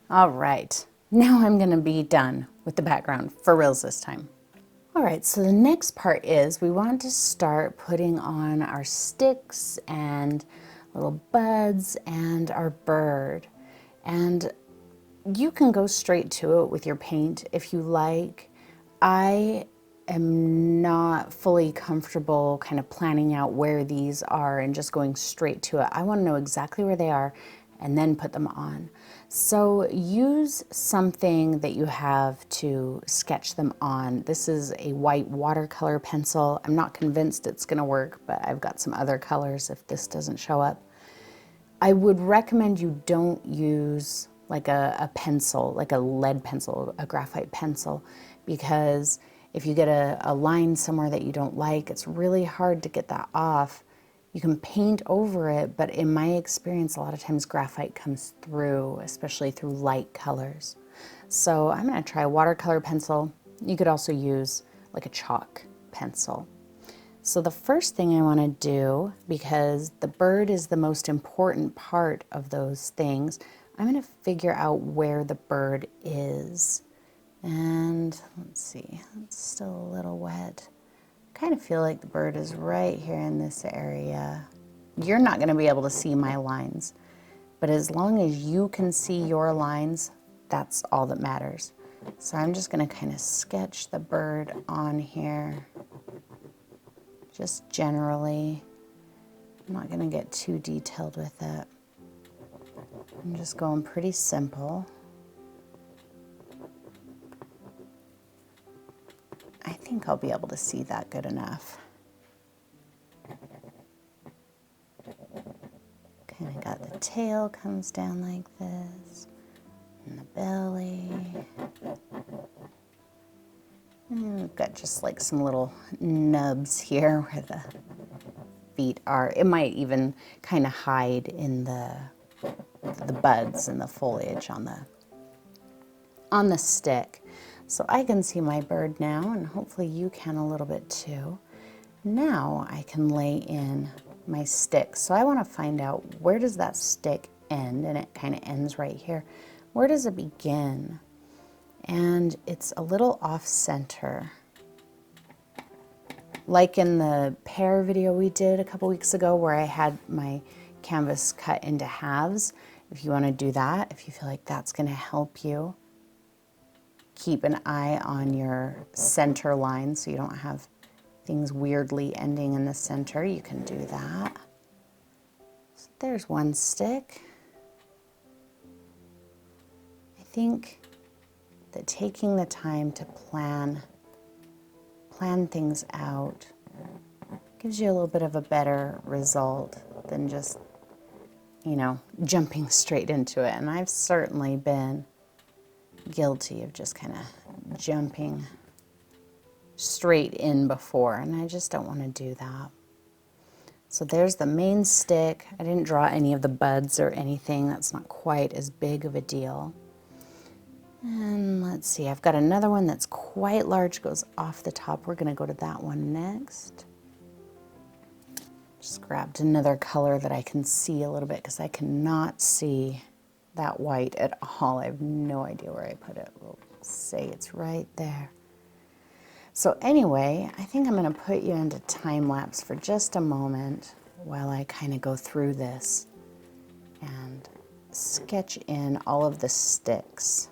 All right, now I'm gonna be done with the background for reals this time. All right, so the next part is we want to start putting on our sticks and little buds and our bird. And you can go straight to it with your paint if you like. I am not fully comfortable kind of planning out where these are and just going straight to it. I want to know exactly where they are and then put them on. So use something that you have to sketch them on. This is a white watercolor pencil. I'm not convinced it's going to work, but I've got some other colors if this doesn't show up. I would recommend you don't use like a pencil, like a lead pencil, a graphite pencil, because if you get a line somewhere that you don't like, it's really hard to get that off. You can paint over it, but in my experience, a lot of times graphite comes through, especially through light colors. So I'm gonna try a watercolor pencil. You could also use like a chalk pencil. So the first thing I wanna do, because the bird is the most important part of those things, I'm gonna figure out where the bird is. And let's see, it's still a little wet. I kind of feel like the bird is right here in this area. You're not gonna be able to see my lines, but as long as you can see your lines, that's all that matters. So I'm just gonna kind of sketch the bird on here, just generally. I'm not gonna get too detailed with it. I'm just going pretty simple. I think I'll be able to see that good enough. Kind of got the tail comes down like this, and the belly. And we've got just like some little nubs here where the feet are. It might even kind of hide in the buds and the foliage on the stick. So I can see my bird now, and hopefully you can a little bit too. Now I can lay in my stick. So I want to find out, where does that stick end? And it kind of ends right here. Where does it begin? And it's a little off center. Like in the pear video we did a couple weeks ago where I had my canvas cut into halves. If you want to do that, if you feel like that's going to help you keep an eye on your center line so you don't have things weirdly ending in the center, you can do that. So there's one stick. I think that taking the time to plan things out gives you a little bit of a better result than just, you know, jumping straight into it. And I've certainly been guilty of just kind of jumping straight in before, and I just don't want to do that. So there's the main stick. I didn't draw any of the buds or anything. That's not quite as big of a deal. And let's see, I've got another one that's quite large, goes off the top. We're going to go to that one next. Just grabbed another color that I can see a little bit because I cannot see that white at all. I have no idea where I put it. We'll say it's right there. So anyway, I think I'm going to put you into time lapse for just a moment while I kind of go through this and sketch in all of the sticks.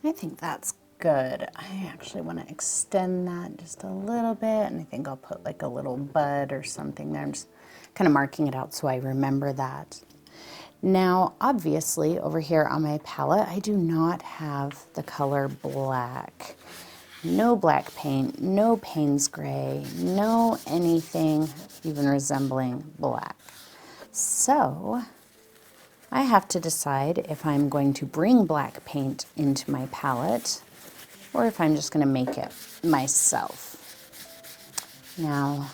I think that's good. I actually want to extend that just a little bit, and I think I'll put like a little bud or something there. I'm just kind of marking it out so I remember that. Now, obviously, over here on my palette, I do not have the color black. No black paint, no Payne's gray, no anything even resembling black. So I have to decide if I'm going to bring black paint into my palette or if I'm just going to make it myself. Now,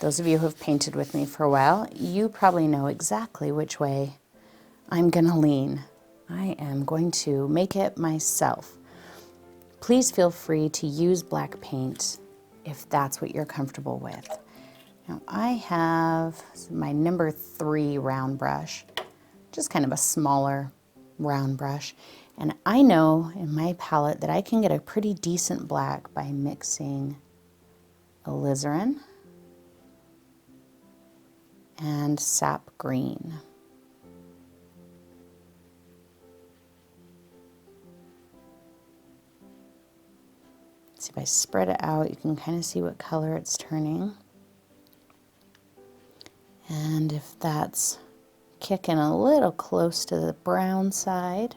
those of you who have painted with me for a while, you probably know exactly which way I'm going to lean. I am going to make it myself. Please feel free to use black paint if that's what you're comfortable with. Now, I have my number 3 round brush, just kind of a smaller round brush. And I know in my palette that I can get a pretty decent black by mixing alizarin and sap green. See, if I spread it out, you can kind of see what color it's turning. And if that's kicking a little close to the brown side,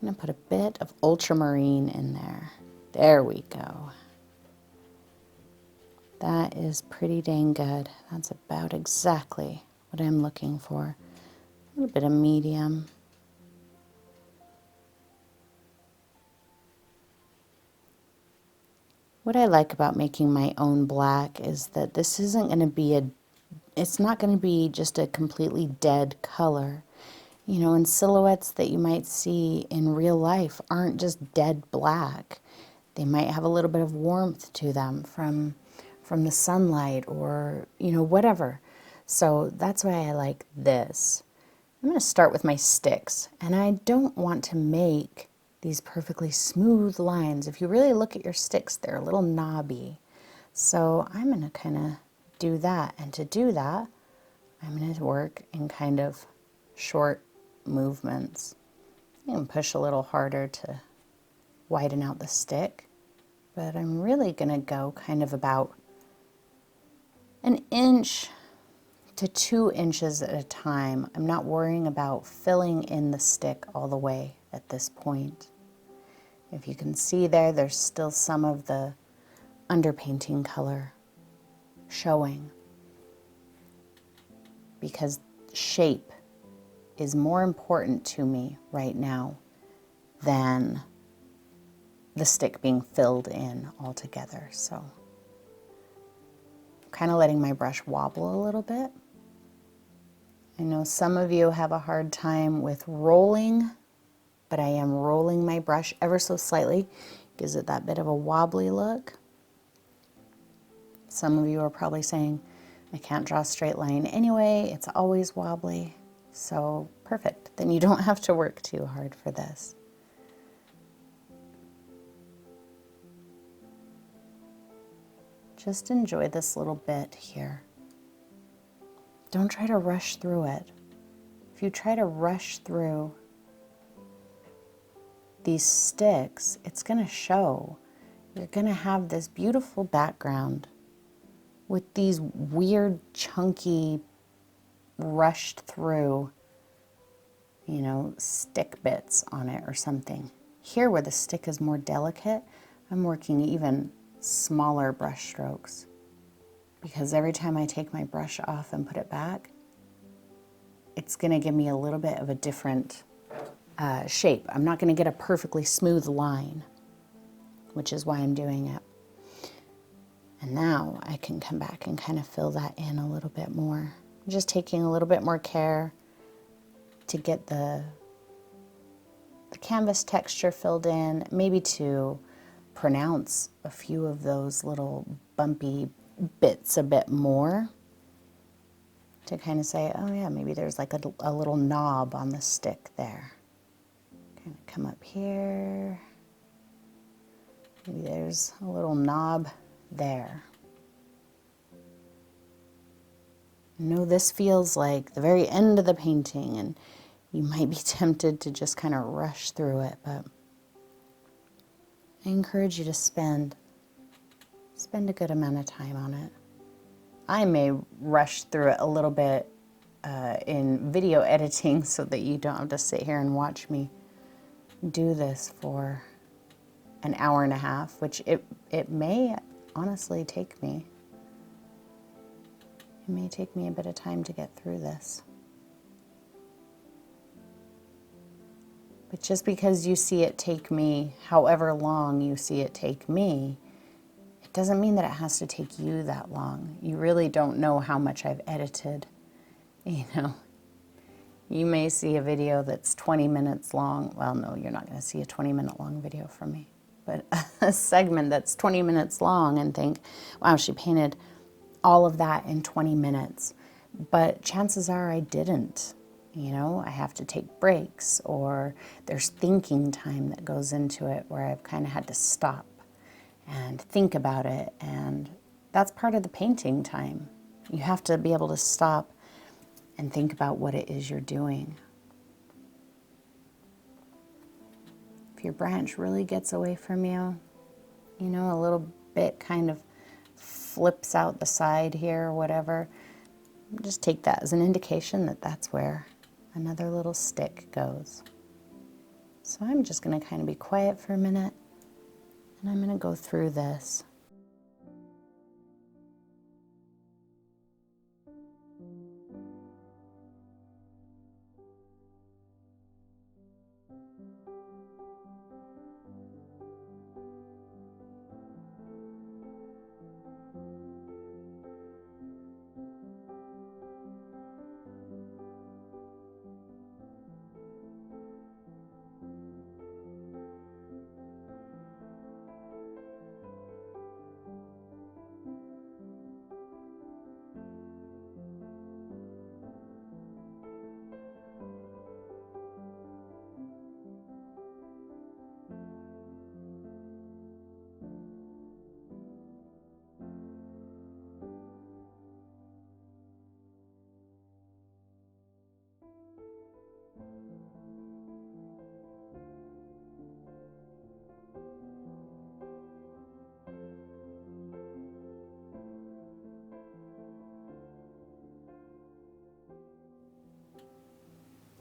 I'm going to put a bit of ultramarine in there. There we go. That is pretty dang good. That's about exactly what I'm looking for. A little bit of medium. What I like about making my own black is that this isn't going to be it's not going to be just a completely dead color. You know, and silhouettes that you might see in real life aren't just dead black. They might have a little bit of warmth to them from the sunlight or, you know, whatever. So that's why I like this. I'm going to start with my sticks, and I don't want to make these perfectly smooth lines. If you really look at your sticks, they're a little knobby. So I'm going to kind of do that, and to do that, I'm going to work in kind of short movements. You can push a little harder to widen out the stick, but I'm really going to go kind of about 1 inch to 2 inches at a time. I'm not worrying about filling in the stick all the way at this point. If you can see there, there's still some of the underpainting color showing, because shape is more important to me right now than the stick being filled in altogether. So I'm kind of letting my brush wobble a little bit. I know some of you have a hard time with rolling, but I am rolling my brush ever so slightly. Gives it that bit of a wobbly look. Some of you are probably saying, I can't draw a straight line anyway, it's always wobbly. So perfect, then you don't have to work too hard for this. Just enjoy this little bit here. Don't try to rush through it. If you try to rush through these sticks, it's going to show. You're going to have this beautiful background with these weird, chunky, rushed through, you know, stick bits on it or something. Here, where the stick is more delicate, I'm working even smaller brush strokes, because every time I take my brush off and put it back, it's going to give me a little bit of a different shape. I'm not going to get a perfectly smooth line, which is why I'm doing it. And now I can come back and kind of fill that in a little bit more. I'm just taking a little bit more care to get the canvas texture filled in, maybe to pronounce a few of those little bumpy bits a bit more, to kind of say, oh yeah, maybe there's like a little knob on the stick there. Kind of come up here. Maybe there's a little knob there. I know this feels like the very end of the painting, and you might be tempted to just kind of rush through it, but I encourage you to spend a good amount of time on it. I may rush through it a little bit in video editing so that you don't have to sit here and watch me do this for an hour and a half, which it may honestly take me. It may take me a bit of time to get through this. But just because you see it take me however long you see it take me, it doesn't mean that it has to take you that long. You really don't know how much I've edited, you know. You may see a video that's 20 minutes long. Well, no, you're not going to see a 20-minute long video from me. But a segment that's 20 minutes long and think, wow, she painted all of that in 20 minutes. But chances are I didn't. You know, I have to take breaks, or there's thinking time that goes into it where I've kind of had to stop and think about it. And that's part of the painting time. You have to be able to stop and think about what it is you're doing. If your branch really gets away from you, you know, a little bit kind of flips out the side here or whatever, just take that as an indication that that's where another little stick goes. So I'm just going to kind of be quiet for a minute, and I'm going to go through this.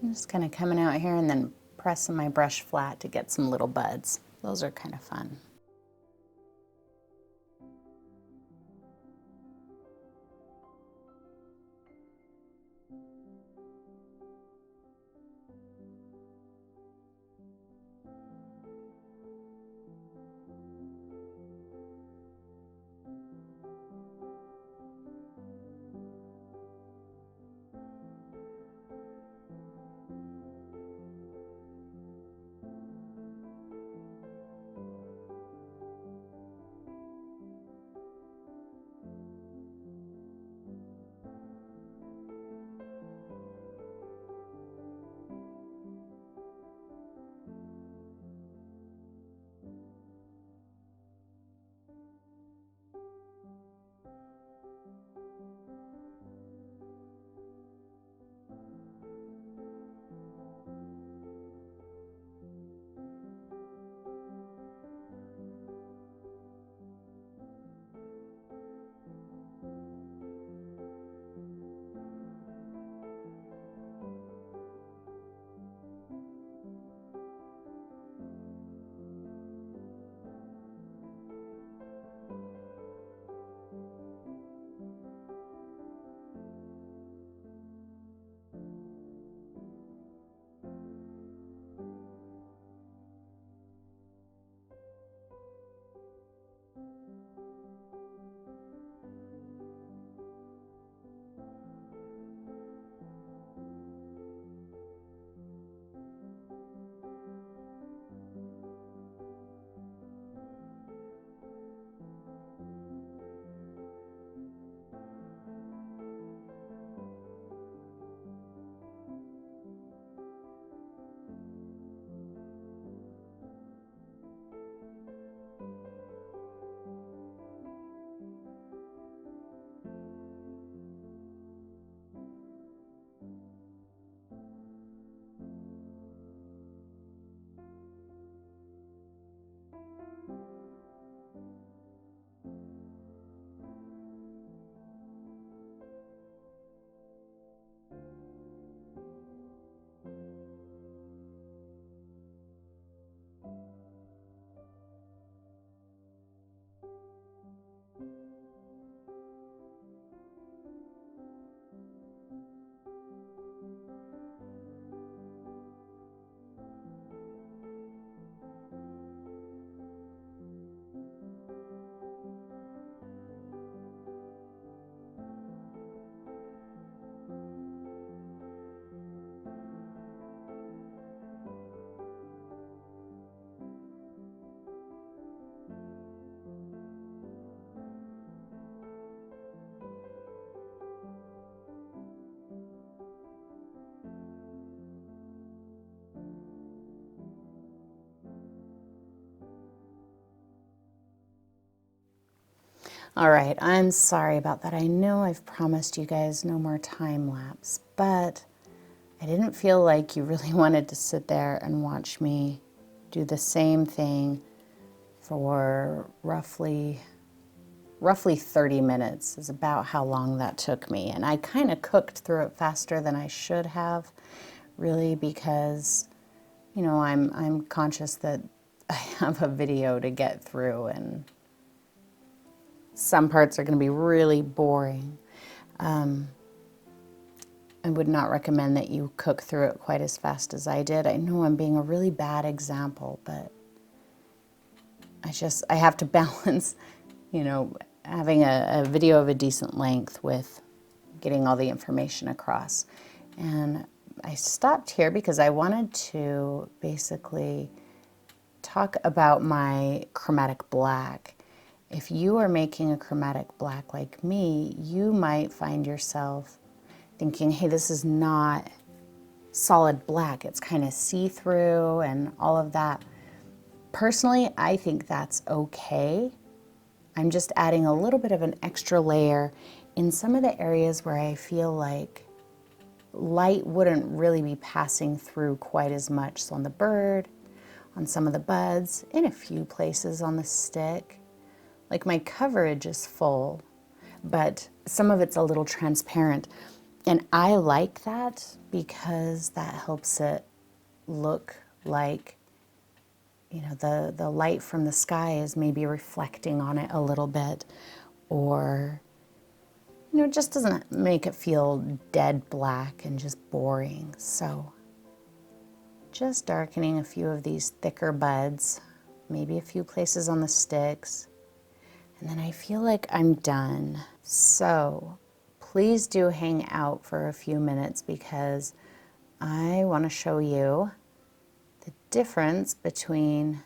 I'm just kind of coming out here and then pressing my brush flat to get some little buds. Those are kind of fun. All right, I'm sorry about that. I know I've promised you guys no more time lapse, but I didn't feel like you really wanted to sit there and watch me do the same thing for roughly 30 minutes is about how long that took me. And I kind of cooked through it faster than I should have, really, because, you know, I'm conscious that I have a video to get through and some parts are going to be really boring. I would not recommend that you cook through it quite as fast as I did. I know I'm being a really bad example, but I have to balance, you know, having a video of a decent length with getting all the information across. And I stopped here because I wanted to basically talk about my chromatic black. If you are making a chromatic black like me, you might find yourself thinking, hey, this is not solid black. It's kind of see-through and all of that. Personally, I think that's okay. I'm just adding a little bit of an extra layer in some of the areas where I feel like light wouldn't really be passing through quite as much. So on the bird, on some of the buds, in a few places on the stick. Like my coverage is full, but some of it's a little transparent. And I like that because that helps it look like, you know, the light from the sky is maybe reflecting on it a little bit, or, you know, it just doesn't make it feel dead black and just boring. So just darkening a few of these thicker buds, maybe a few places on the sticks, and then I feel like I'm done. So please do hang out for a few minutes because I want to show you the difference between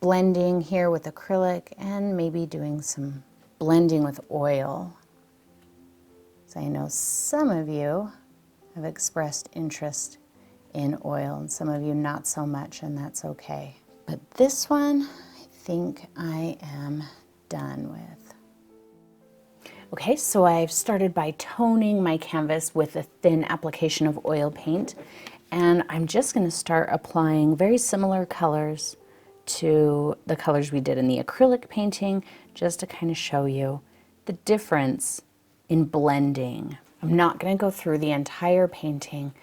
blending here with acrylic and maybe doing some blending with oil. So I know some of you have expressed interest in oil and some of you not so much, and that's okay. But this one, I think I am done with. Okay, so I've started by toning my canvas with a thin application of oil paint, and I'm just going to start applying very similar colors to the colors we did in the acrylic painting, just to kind of show you the difference in blending. I'm not going to go through the entire painting.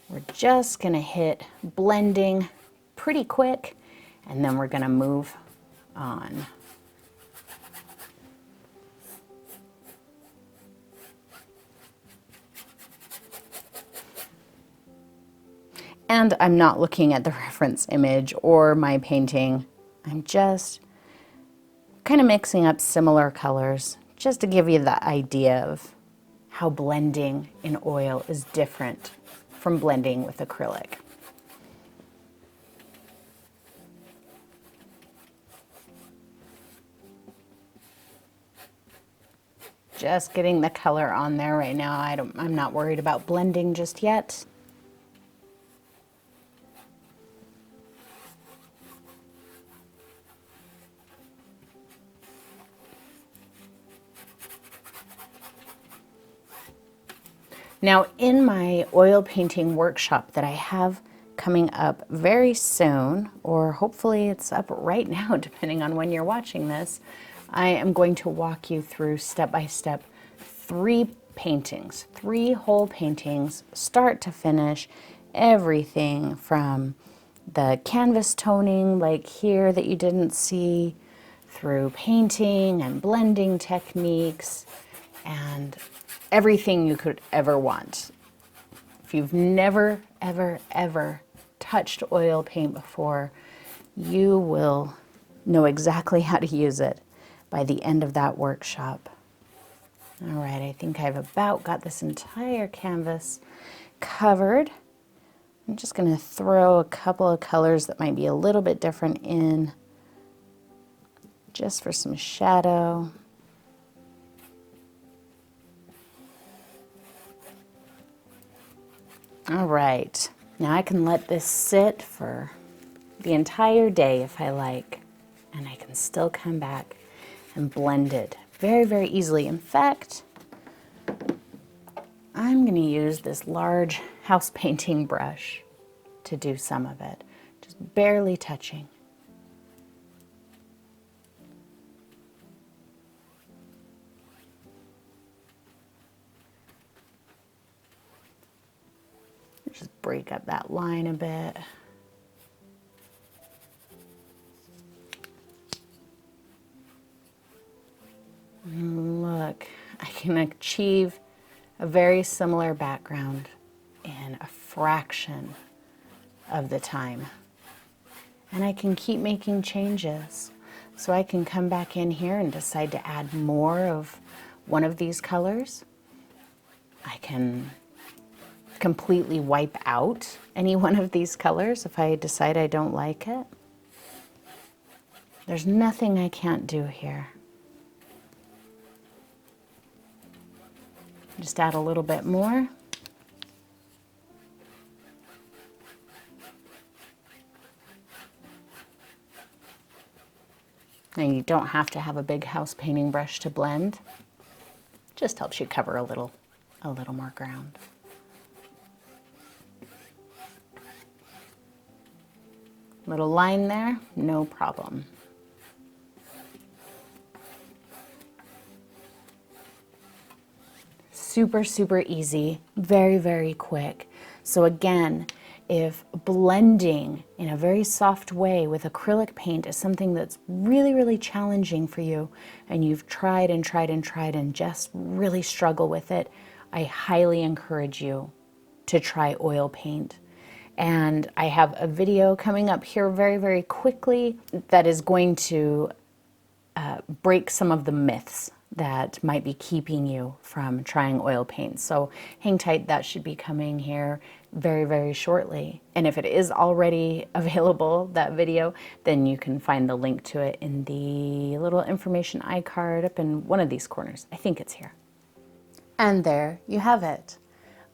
We're just going to hit blending pretty quick, and then we're going to move on. And I'm not looking at the reference image or my painting. I'm just kind of mixing up similar colors just to give you the idea of how blending in oil is different from blending with acrylic. Just getting the color on there right now. I'm not worried about blending just yet. Now, in my oil painting workshop that I have coming up very soon, or hopefully it's up right now, depending on when you're watching this, I am going to walk you through step by step 3 paintings, 3 whole paintings, start to finish, everything from the canvas toning, like here that you didn't see, through painting and blending techniques, and everything you could ever want. If you've never, ever, ever touched oil paint before, you will know exactly how to use it by the end of that workshop. All right, I think I've about got this entire canvas covered. I'm just going to throw a couple of colors that might be a little bit different in, just for some shadow. All right, now I can let this sit for the entire day if I like, and I can still come back and blend it very, very easily. In fact, I'm going to use this large house painting brush to do some of it, just barely touching. Just break up that line a bit. And look, I can achieve a very similar background in a fraction of the time. And I can keep making changes. So I can come back in here and decide to add more of one of these colors. I can completely wipe out any one of these colors if I decide I don't like it. There's nothing I can't do here. Just add a little bit more. And you don't have to have a big house painting brush to blend. Just helps you cover a little more ground. Little line there, no problem. super, super easy, very, very quick. So again, if blending in a very soft way with acrylic paint is something that's really, really challenging for you, and you've tried and tried and tried and just really struggle with it, I highly encourage you to try oil paint. And I have a video coming up here very, very quickly that is going to break some of the myths that might be keeping you from trying oil paint. So hang tight, that should be coming here very, very shortly. And if it is already available, that video, then you can find the link to it in the little information iCard up in one of these corners. I think it's here. And there you have it.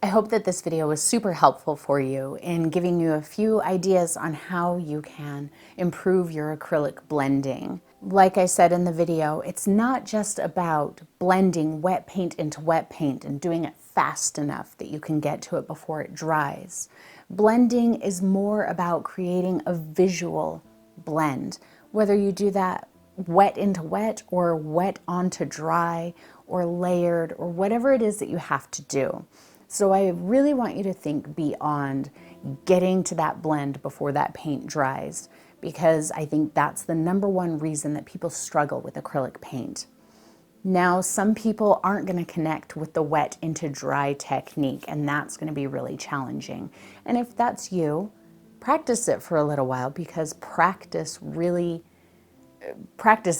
I hope that this video was super helpful for you in giving you a few ideas on how you can improve your acrylic blending. Like I said in the video, it's not just about blending wet paint into wet paint and doing it fast enough that you can get to it before it dries. Blending is more about creating a visual blend, whether you do that wet into wet or wet onto dry or layered or whatever it is that you have to do. So I really want you to think beyond getting to that blend before that paint dries, because I think that's the #1 reason that people struggle with acrylic paint. Now, some people aren't going to connect with the wet into dry technique, and that's going to be really challenging. And if that's you, practice it for a little while, because practice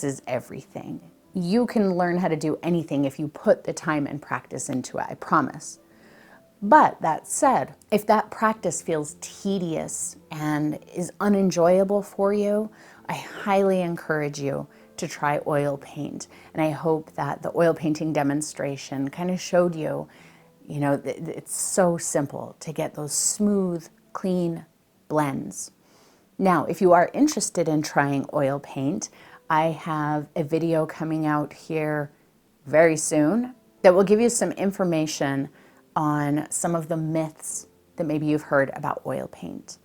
is everything. You can learn how to do anything if you put the time and practice into it, I promise. But that said, if that practice feels tedious and is unenjoyable for you, I highly encourage you to try oil paint. And I hope that the oil painting demonstration kind of showed you, it's so simple to get those smooth, clean blends. Now, if you are interested in trying oil paint, I have a video coming out here very soon that will give you some information on some of the myths that maybe you've heard about oil paint.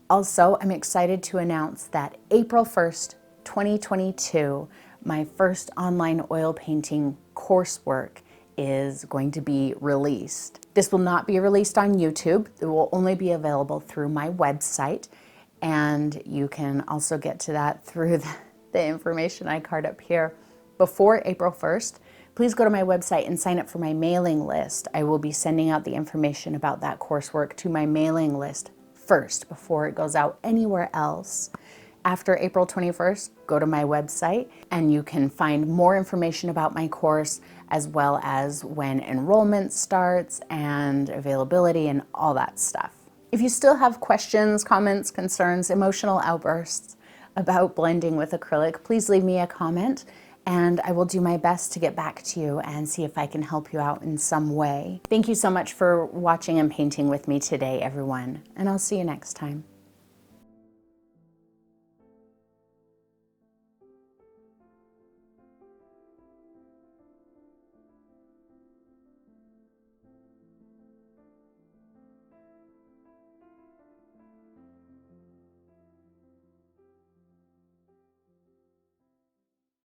Also, I'm excited to announce that April 1st, 2022, my first online oil painting coursework is going to be released. This will not be released on YouTube. It will only be available through my website, and you can also get to that through the information iCard up here before April 1st. Please go to my website and sign up for my mailing list. I will be sending out the information about that coursework to my mailing list first before it goes out anywhere else. After April 21st, go to my website and you can find more information about my course, as well as when enrollment starts and availability and all that stuff. If you still have questions, comments, concerns, emotional outbursts about blending with acrylic, please leave me a comment, and I will do my best to get back to you and see if I can help you out in some way. Thank you so much for watching and painting with me today, everyone, and I'll see you next time.